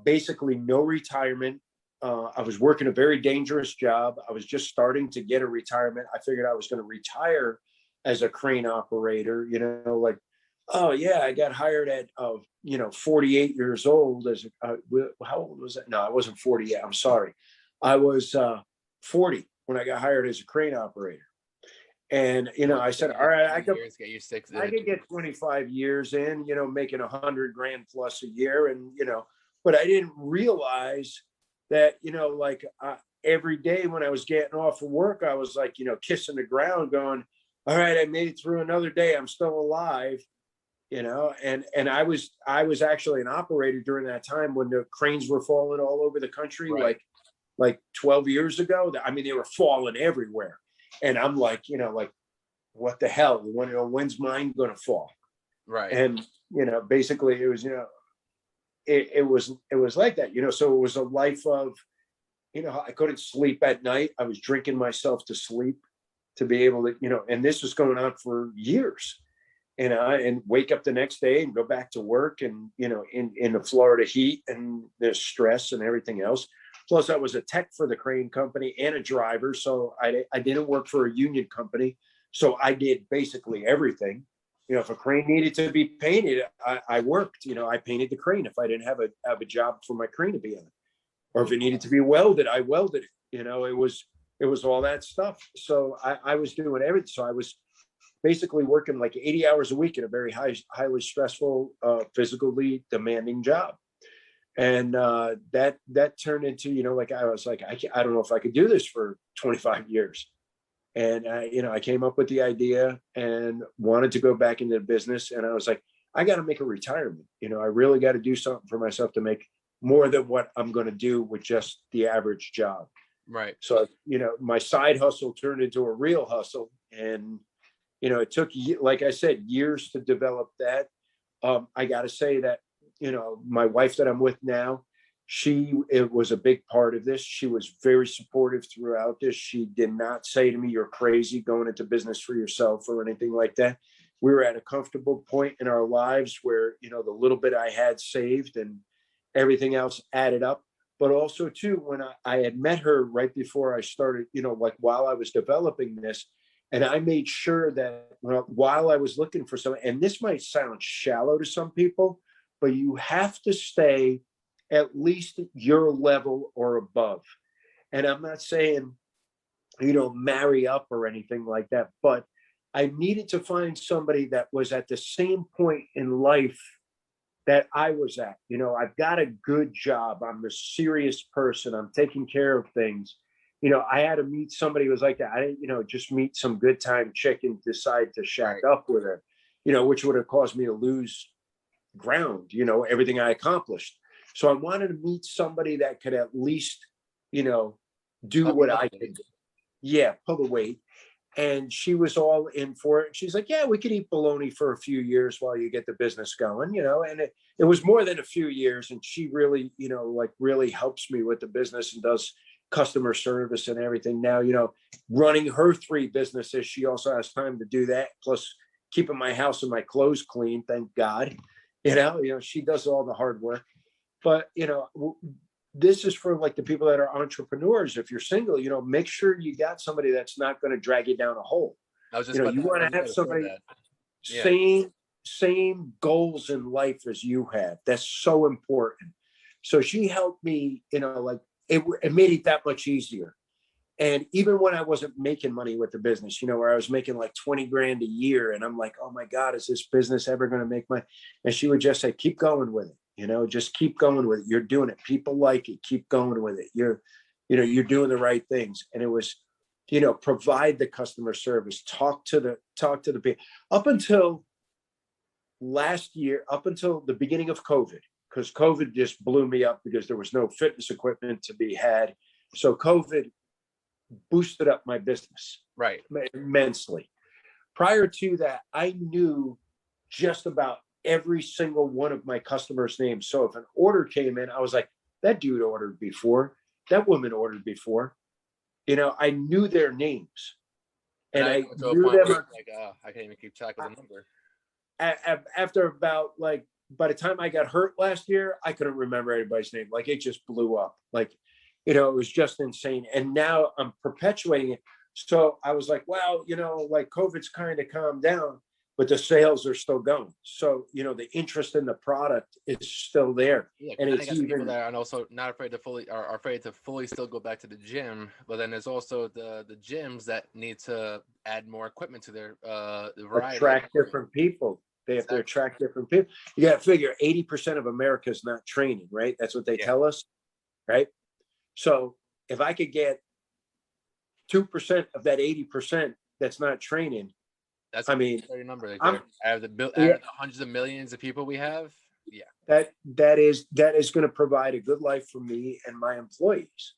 basically no retirement. I was working a very dangerous job. I was just starting to get a retirement. I figured I was going to retire as a crane operator, you know, like, oh yeah, I got hired at, you know, 48 years old as how old was that? No, I wasn't 48. I'm sorry. I was 40 when I got hired as a crane operator. And, I said, all right, I could get 25 years in, making $100,000 plus a year. And, but I didn't realize that, every day when I was getting off of work, I was like, kissing the ground going, all right, I made it through another day. I'm still alive, and I was actually an operator during that time when the cranes were falling all over the country, right. like 12 years ago. I mean, they were falling everywhere. And I'm like, what the hell? When's mine going to fall? Right. And, basically it was, it was like that, so it was a life of, I couldn't sleep at night. I was drinking myself to sleep to be able to, and this was going on for years. And wake up the next day and go back to work and, in the Florida heat and the stress and everything else. Plus I was a tech for the crane company and a driver. So I didn't work for a union company. So I did basically everything. If a crane needed to be painted, I worked, I painted the crane if I didn't have a job for my crane to be on. Or if it needed to be welded, I welded it. It was all that stuff. So I was doing everything. So I was basically working like 80 hours a week in a very highly stressful, physically demanding job. And that turned into, I was like, I don't know if I could do this for 25 years. And, I came up with the idea and wanted to go back into the business. And I was like, I got to make a retirement. I really got to do something for myself to make more than what I'm going to do with just the average job. Right. So, my side hustle turned into a real hustle. And, it took, like I said, years to develop that. I got to say that, my wife that I'm with now, it was a big part of this. She was very supportive throughout this. She did not say to me, you're crazy going into business for yourself or anything like that. We were at a comfortable point in our lives where, the little bit I had saved and everything else added up. But also too, when I had met her right before I started, while I was developing this, and I made sure that while I was looking for someone, and this might sound shallow to some people, but you have to stay at least your level or above. And I'm not saying, marry up or anything like that, but I needed to find somebody that was at the same point in life that I was at. I've got a good job. I'm a serious person. I'm taking care of things. I had to meet somebody who was like that. I didn't, just meet some good time chick and decide to shack up with her, which would have caused me to lose ground, everything I accomplished. So I wanted to meet somebody that could at least, do what I could. Yeah, pull the weight. And she was all in for it. She's like, yeah, we could eat bologna for a few years while you get the business going, and it was more than a few years. And she really, really helps me with the business and does customer service and everything. Now, running her 3 businesses, she also has time to do that. Plus keeping my house and my clothes clean. Thank God, she does all the hard work. But, this is for like the people that are entrepreneurs. If you're single, make sure you got somebody that's not going to drag you down a hole. I was just you want to have somebody same goals in life as you have. That's so important. So she helped me, it made it that much easier. And even when I wasn't making money with the business, where I was making like 20 grand a year, and I'm like, oh my God, is this business ever going to make money? And she would just say, keep going with it. Just keep going with it. You're doing it. People like it. Keep going with it. You're doing the right things. And it was, provide the customer service, talk to the people up until last year, up until the beginning of COVID, because COVID just blew me up because there was no fitness equipment to be had. So COVID boosted up my business immensely. Prior to that, I knew just about every single one of my customers' names. So if an order came in, I was like, that dude ordered before, that woman ordered before. I knew their names. And I knew them. I can't even keep track of the number. After about by the time I got hurt last year, I couldn't remember everybody's name. It just blew up. It was just insane. And now I'm perpetuating it. So I was like, well, COVID's kind of calmed down. but the sales are still going. So, you know, the interest in the product is still there. Yeah, And then it's I got some people even, that are also not afraid to are afraid to fully still go back to the gym, but then there's also the gyms that need to add more equipment to their the variety of attract equipment. different people. They have to Exactly. attract different people. You got to figure 80% of America is not training, right? That's what they tell us, right? So if I could get 2% of that 80% that's not training, That's I a mean, scary number right I'm there. Out of the yeah, hundreds of millions of people we have, yeah, that is going to provide a good life for me and my employees.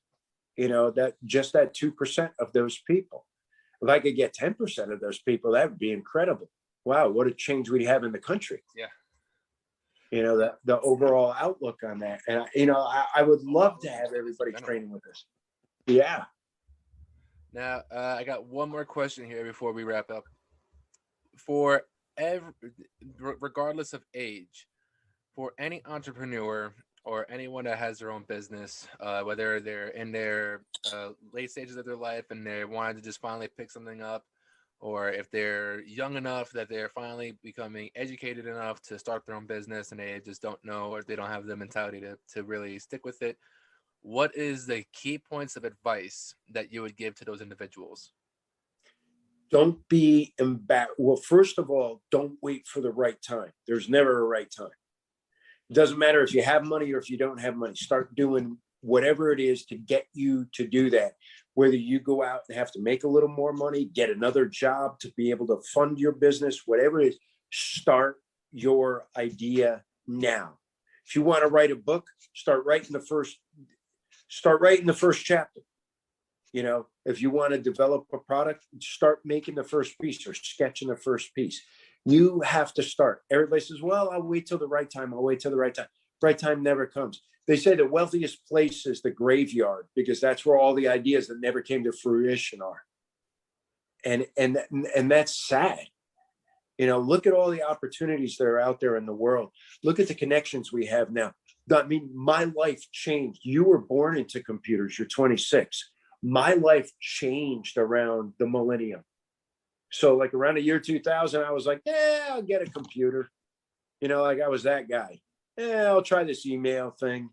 You know, that just that 2% of those people. If I could get 10% of those people, that would be incredible. Wow, what a change we'd have in the country. yeah. You know, the overall outlook on that. And you know, I would love to have everybody training with us. Yeah. Now, I got one more question here before we wrap up. For every, regardless of age, for any entrepreneur or anyone that has their own business, whether they're in their late stages of their life and they wanted to just finally pick something up, or if they're young enough that they're finally becoming educated enough to start their own business and they just don't know, or they don't have the mentality to really stick with it, what is the key points of advice that you would give to those individuals? Don't be embarrassed. Well, first of all, don't wait for the right time. There's never a right time. It doesn't matter if you have money or if you don't have money. Start doing whatever it is to get you to do that. Whether you go out and have to make a little more money, get another job to be able to fund your business, whatever it is, start your idea now. If you want to write a book, start writing the first chapter. You know, if you want to develop a product, start making the first piece or sketching the first piece. You have to start. Everybody says, well, I'll wait till the right time. I'll wait till the right time. Right time never comes. They say the wealthiest place is the graveyard because that's where all the ideas that never came to fruition are. And that's sad. You know, look at all the opportunities that are out there in the world. Look at the connections we have now. I mean, my life changed. You were born into computers. You're 26. My life changed around the millennium. So like around the year 2000, I was like, yeah, I'll get a computer. You know, like I was that guy. Yeah, I'll try this email thing.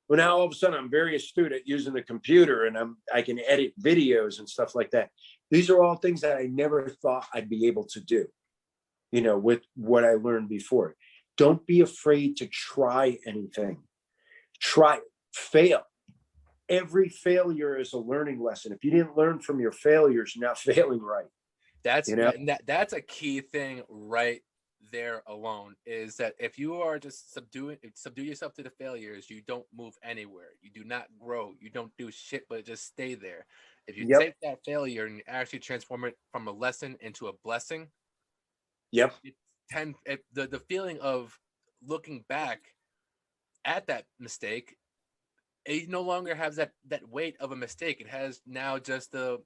Well, now all of a sudden I'm very astute at using the computer and I can edit videos and stuff like that. These are all things that I never thought I'd be able to do, you know, with what I learned before. Don't be afraid to try anything. Try, fail. Every failure is a learning lesson. If you didn't learn from your failures, you're not failing right. That's, you know, that's a key thing right there alone, is that if you are just subdue yourself to the failures, you don't move anywhere. You do not grow. You don't do shit, but just stay there. If you take that failure and you actually transform it from a lesson into a blessing, the feeling of looking back at that mistake, it no longer has that weight of a mistake. It has now just the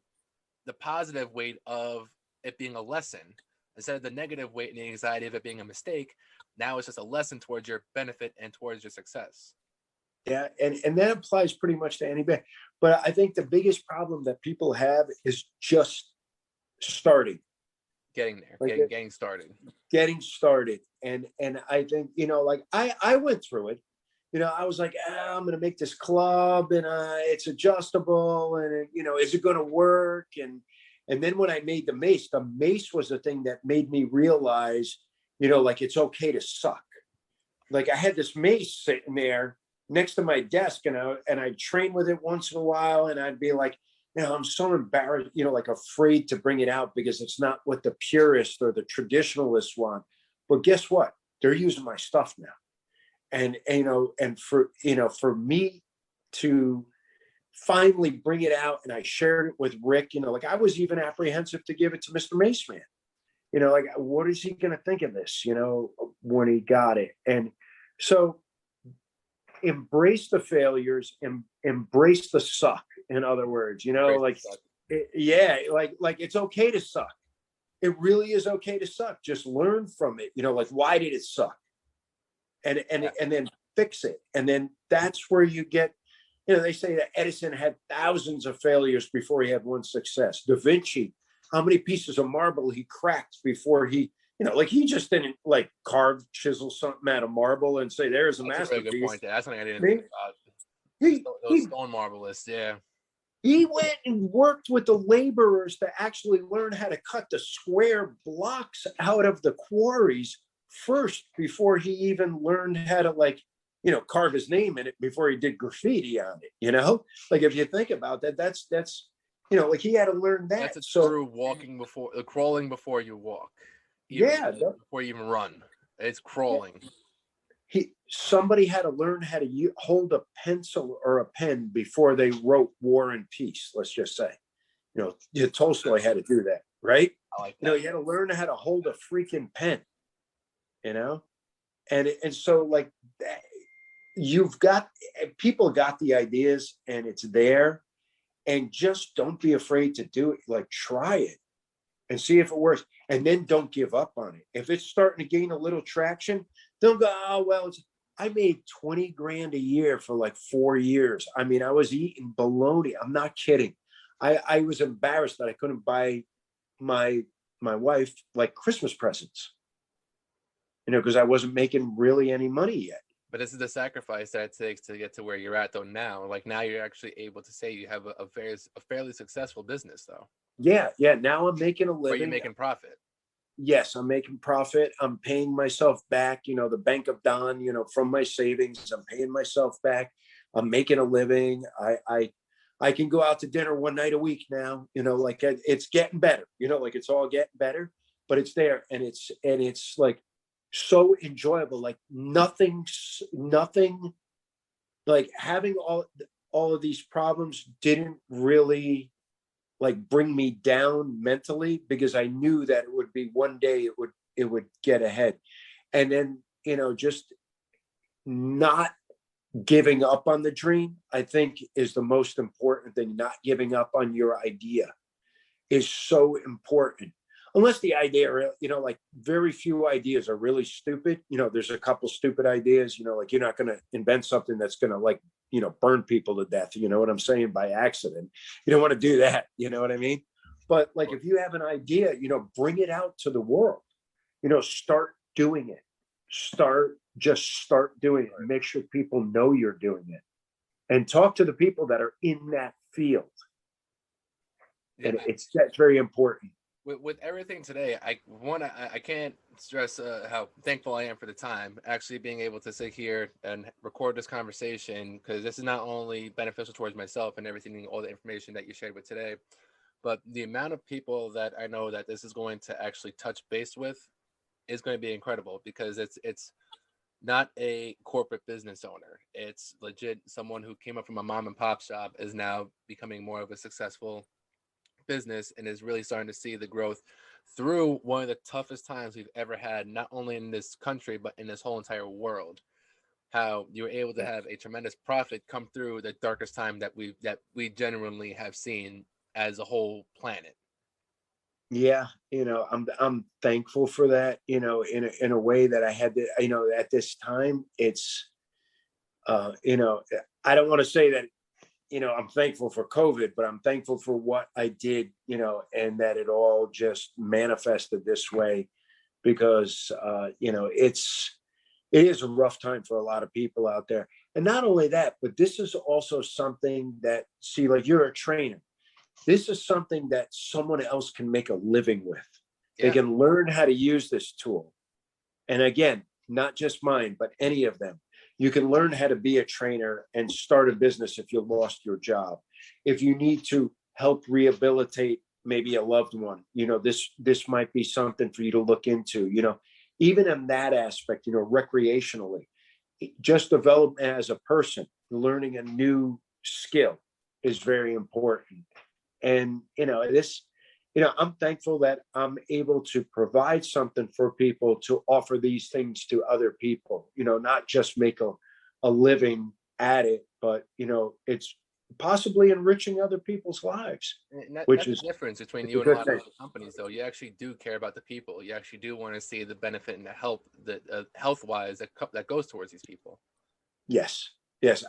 positive weight of it being a lesson instead of the negative weight and the anxiety of it being a mistake. Now it's just a lesson towards your benefit and towards your success. Yeah, and that applies pretty much to anybody. But I think the biggest problem that people have is just starting. Getting there, like getting started. Getting started. And I think, you know, like I went through it. You know, I was like, I'm going to make this club and it's adjustable and, you know, is it going to work? And then when I made the Mace was the thing that made me realize, you know, like it's okay to suck. Like I had this Mace sitting there next to my desk and I'd train with it once in a while and I'd be like, you know, I'm so embarrassed, you know, like afraid to bring it out because it's not what the purists or the traditionalists want. But guess what? They're using my stuff now. And you know, and for me to finally bring it out, and I shared it with Rick, you know, like I was even apprehensive to give it to Mr. Mace Man. You know, like what is he going to think of this, you know, when he got it? And so embrace the failures and embrace the suck. In other words, you know, like like it's okay to suck. It really is okay to suck. Just learn from it. You know, like why did it suck? And then fix it. And then that's where you get, you know, they say that Edison had thousands of failures before he had one success. Da Vinci, how many pieces of marble he cracked before he, like he just didn't like carve, chisel something out of marble and say, there's a That's masterpiece. a really good point there. That's something I didn't I mean, think about. he, Those stone marblists, yeah. he went and worked with the laborers to actually learn how to cut the square blocks out of the quarries first before he even learned how to like, carve his name in it before he did graffiti on it, like if you think about that, that's, like he had to learn that. That's a true crawling before you walk. Before you even run, it's crawling. Somebody had to learn how to hold a pencil or a pen before they wrote War and Peace. Let's just say, Tolstoy had to do that, right? I like that. You had to learn how to hold a freaking pen, and so like people got the ideas and it's there, and just don't be afraid to do it. Like try it and see if it works, and then don't give up on it. If it's starting to gain a little traction, don't go, oh, well, I made 20 grand a year for like 4 years. I mean, I was eating bologna. I'm not kidding. I was embarrassed that I couldn't buy my wife like Christmas presents, because I wasn't making really any money yet. But this is the sacrifice that it takes to get to where you're at, though. Now, like now, you're actually able to say you have a fairly successful business, though. Yeah. Now I'm making a living. Are you making profit? Yes, I'm making profit. I'm paying myself back. The Bank of Don. From my savings, I'm paying myself back. I'm making a living. I can go out to dinner one night a week now. Like it's getting better. Like it's all getting better, but it's there, and it's like so enjoyable. Like nothing like having all of these problems didn't really like bring me down mentally, because I knew that it would be one day it would get ahead. And then, just not giving up on the dream, I think is the most important thing. Not giving up on your idea is so important. Unless the idea, like very few ideas are really stupid. There's a couple stupid ideas, like you're not going to invent something that's going to like, burn people to death. You know what I'm saying? By accident. You don't want to do that. You know what I mean? But like, if you have an idea, bring it out to the world, start doing it. Start doing it. Make sure people know you're doing it, and talk to the people that are in that field. Yeah. And that's very important. With everything today, I can't stress how thankful I am for the time actually being able to sit here and record this conversation, because this is not only beneficial towards myself and everything, all the information that you shared with today, but the amount of people that I know that this is going to actually touch base with is going to be incredible, because it's not a corporate business owner. It's legit someone who came up from a mom and pop shop is now becoming more of a successful business and is really starting to see the growth through one of the toughest times we've ever had, not only in this country but in this whole entire world. How you were able to have a tremendous profit come through the darkest time that we genuinely have seen as a whole planet. Yeah, I'm thankful for that. In a way that I had to. At this time, it's I don't want to say that I'm thankful for COVID, but I'm thankful for what I did, and that it all just manifested this way, because, it is a rough time for a lot of people out there. And not only that, but this is also something that, see, like you're a trainer. This is something that someone else can make a living with. Yeah. They can learn how to use this tool. And again, not just mine, but any of them. You can learn how to be a trainer and start a business if you lost your job. If you need to help rehabilitate maybe a loved one, this might be something for you to look into, even in that aspect, recreationally, just develop as a person. Learning a new skill is very important. And, I'm thankful that I'm able to provide something for people to offer these things to other people, not just make a living at it, but, it's possibly enriching other people's lives. Which is the difference between you and a lot of companies, though. You actually do care about the people. You actually do want to see the benefit and the help that health-wise that goes towards these people. Yes.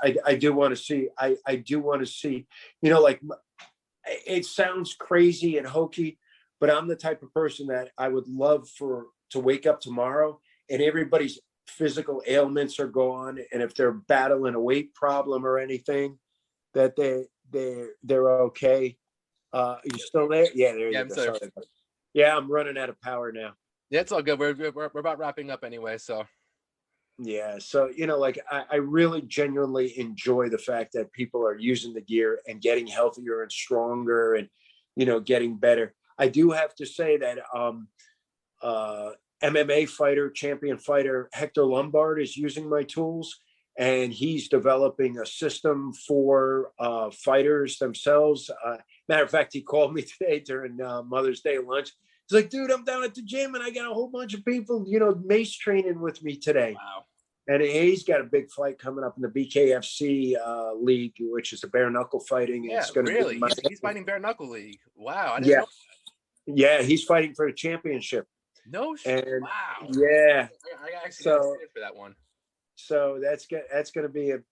I do want to see, I do want to see, like, it sounds crazy and hokey, but I'm the type of person that I would love to wake up tomorrow and everybody's physical ailments are gone, and if they're battling a weight problem or anything, that they're okay. You still there? Yeah, there you go. Sorry. Yeah, I'm running out of power now. Yeah, it's all good. We're about wrapping up anyway, so. Yeah, so like I really genuinely enjoy the fact that people are using the gear and getting healthier and stronger and getting better. I do have to say that MMA fighter, champion fighter Hector Lombard is using my tools, and he's developing a system for fighters themselves. Matter of fact, he called me today during Mother's Day lunch. He's like, dude, I'm down at the gym and I got a whole bunch of people, Mace training with me today. Wow. And he's got a big fight coming up in the BKFC league, which is a bare knuckle fighting. Yeah, it's really? He's fighting bare knuckle league. Wow. I didn't know that. Yeah, he's fighting for the championship. No shit. And wow. Yeah. I actually got excited for that one. So that's going to be a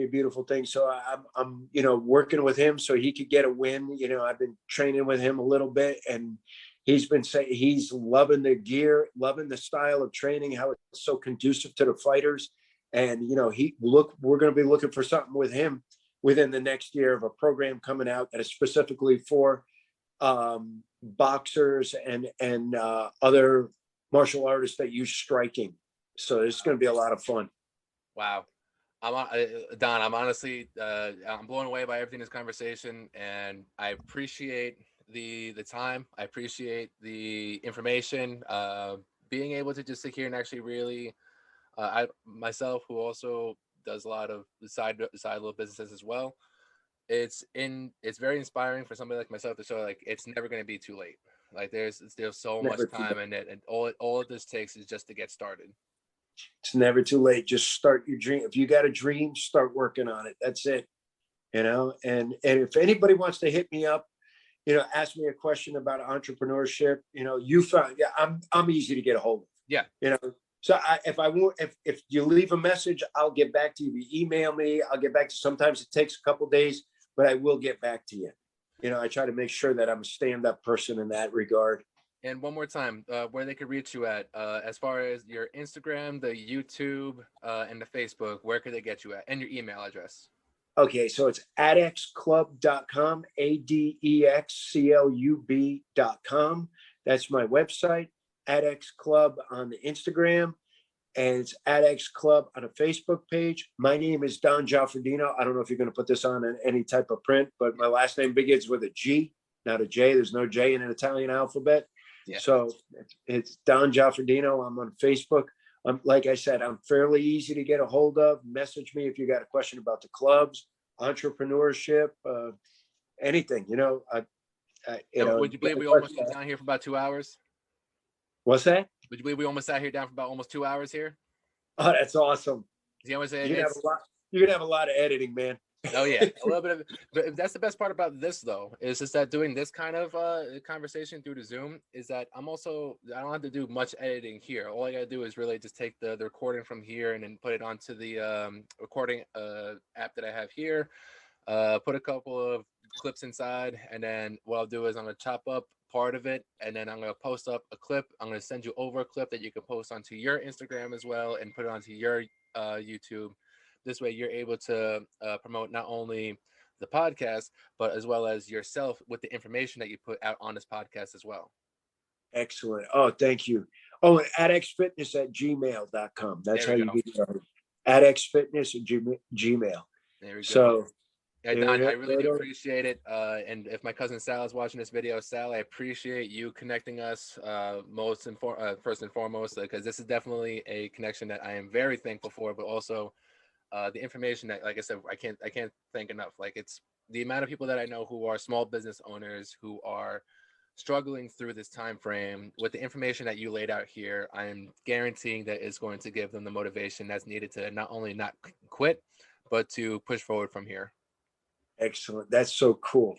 beautiful thing. So I'm working with him so he could get a win. I've been training with him a little bit, and he's been saying he's loving the gear, loving the style of training, how it's so conducive to the fighters. And we're going to be looking for something with him within the next year of a program coming out that is specifically for boxers and other martial artists that use striking. So it's going to be a lot of fun. Wow. Don, I'm honestly, I'm blown away by everything in this conversation, and I appreciate the time. I appreciate the information, being able to just sit here and actually really, I myself, who also does a lot of side little businesses as well. It's very inspiring for somebody like myself to show like it's never going to be too late. Like there's so much time in it, and all this takes is just to get started. It's never too late. Just start your dream. If you got a dream, start working on it. That's it. And if anybody wants to hit me up, ask me a question about entrepreneurship, I'm easy to get a hold of. Yeah. So if you leave a message, I'll get back to you. If you email me, I'll get back to you. Sometimes it takes a couple of days, but I will get back to you. I try to make sure that I'm a stand-up person in that regard. And one more time, where they could reach you at, as far as your Instagram, the YouTube, and the Facebook, where could they get you at, and your email address? Okay, so it's adexclub.com, adexclub.com. That's my website. Adex Club on the Instagram, and it's Adex Club on a Facebook page. My name is Don Giafardino. I don't know if you're going to put this on in any type of print, but my last name begins with a G, not a J. There's no J in an Italian alphabet. Yeah. So it's Don Giafardino. I'm on Facebook. Like I said, I'm fairly easy to get a hold of. Message me if you got a question about the clubs, entrepreneurship, anything. Would you believe we almost got down here for about 2 hours? What's that? Would you believe we almost sat here down for about almost 2 hours here? Oh, that's awesome. You know what I'm saying? You're gonna have a lot of editing, man. Oh yeah, a little bit of. But that's the best part about this, though, is just that doing this kind of conversation through the Zoom is that I don't have to do much editing here. All I gotta do is really just take the recording from here and then put it onto the recording app that I have here. Put a couple of clips inside, and then what I'll do is I'm gonna chop up part of it, and then I'm gonna post up a clip. I'm gonna send you over a clip that you can post onto your Instagram as well, and put it onto your YouTube. This way you're able to promote not only the podcast, but as well as yourself with the information that you put out on this podcast as well. Excellent. Oh, thank you. Oh, and adexfitness@gmail.com. That's how you get started. adexfitness@gmail. There we go. So, yeah, Don, I really do appreciate it. And if my cousin Sal is watching this video, Sal, I appreciate you connecting us first and foremost, because this is definitely a connection that I am very thankful for, but also the information that, like I said, I can't thank enough. Like, it's the amount of people that I know who are small business owners who are struggling through this time frame. With the information that you laid out here, I am guaranteeing that it's going to give them the motivation that's needed to not only not quit, but to push forward from here. Excellent. That's so cool.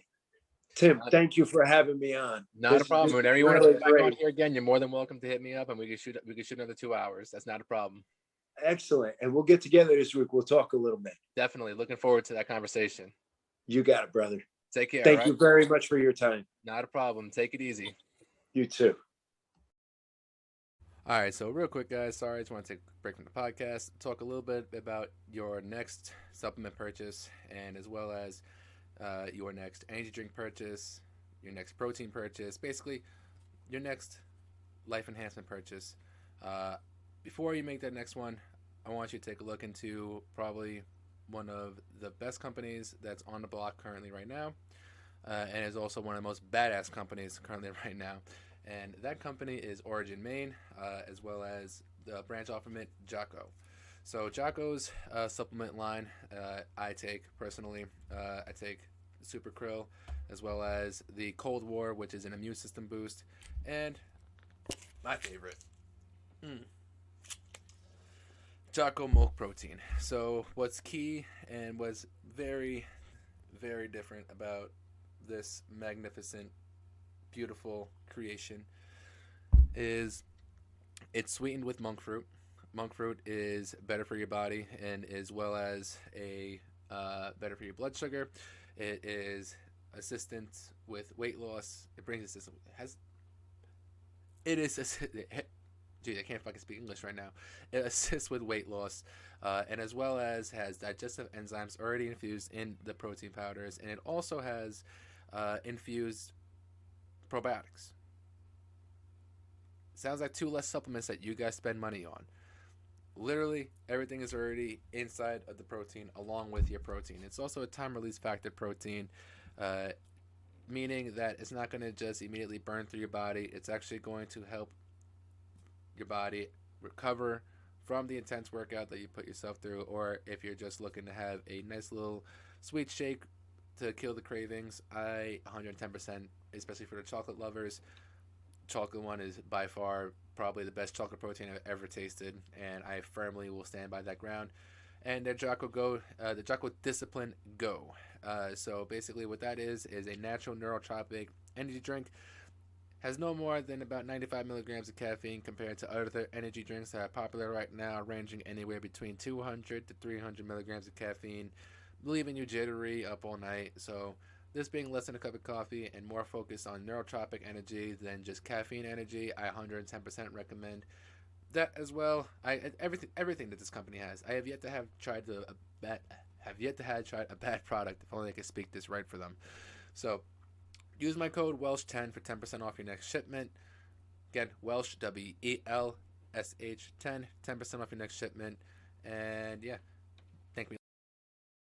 Tim, thank you for having me on. Not a problem. Whenever you want to come back on here again, you're more than welcome to hit me up, and we can shoot another 2 hours. That's not a problem. Excellent. And we'll get together this week. We'll talk a little bit. Definitely. Looking forward to that conversation. You got it, brother. Take care. Thank you very much for your time. Not a problem. Take it easy. You too. All right, so real quick, guys. Sorry, I just want to take a break from the podcast. Talk a little bit about your next supplement purchase, and as well as your next energy drink purchase, your next protein purchase, basically your next life enhancement purchase. Uh, Before you make that next one, I want you to take a look into probably one of the best companies that's on the block currently right now, and is also one of the most badass companies currently right now. And that company is Origin Maine, as well as the branch off from it, Jocko. So Jocko's supplement line, I take personally. I take Super Krill, as well as the Cold War, which is an immune system boost, and my favorite, Jocko Milk Protein. So what's key and what's very, very different about this magnificent, beautiful creation is it's sweetened with monk fruit. Monk fruit is better for your body and as well as a better for your blood sugar. It is assistant with weight loss. It brings assistance. It is. Dude, I can't fucking speak English right now. It assists with weight loss, and as well as has digestive enzymes already infused in the protein powders, and it also has infused probiotics. Sounds like two less supplements that you guys spend money on. Literally, everything is already inside of the protein along with your protein. It's also a time release factor protein, uh, meaning that it's not going to just immediately burn through your body. It's actually going to help your body recover from the intense workout that you put yourself through, or if you're just looking to have a nice little sweet shake to kill the cravings, I 110%, especially for the chocolate lovers. Chocolate one is by far probably the best chocolate protein I've ever tasted, and I firmly will stand by that ground. And their Jocko Go, the Jocko Discipline Go. So basically, what that is a natural neurotropic energy drink. Has no more than about 95 milligrams of caffeine compared to other energy drinks that are popular right now, ranging anywhere between 200 to 300 milligrams of caffeine, leaving you jittery up all night. So, this being less than a cup of coffee and more focused on neurotropic energy than just caffeine energy, I 110% recommend that as well. Everything that this company has. I have yet to have tried tried a bad product. If only I could speak this right for them. So use my code Welsh10 for 10% off your next shipment. Again, Welsh, WELSH 10, 10% off your next shipment. And yeah,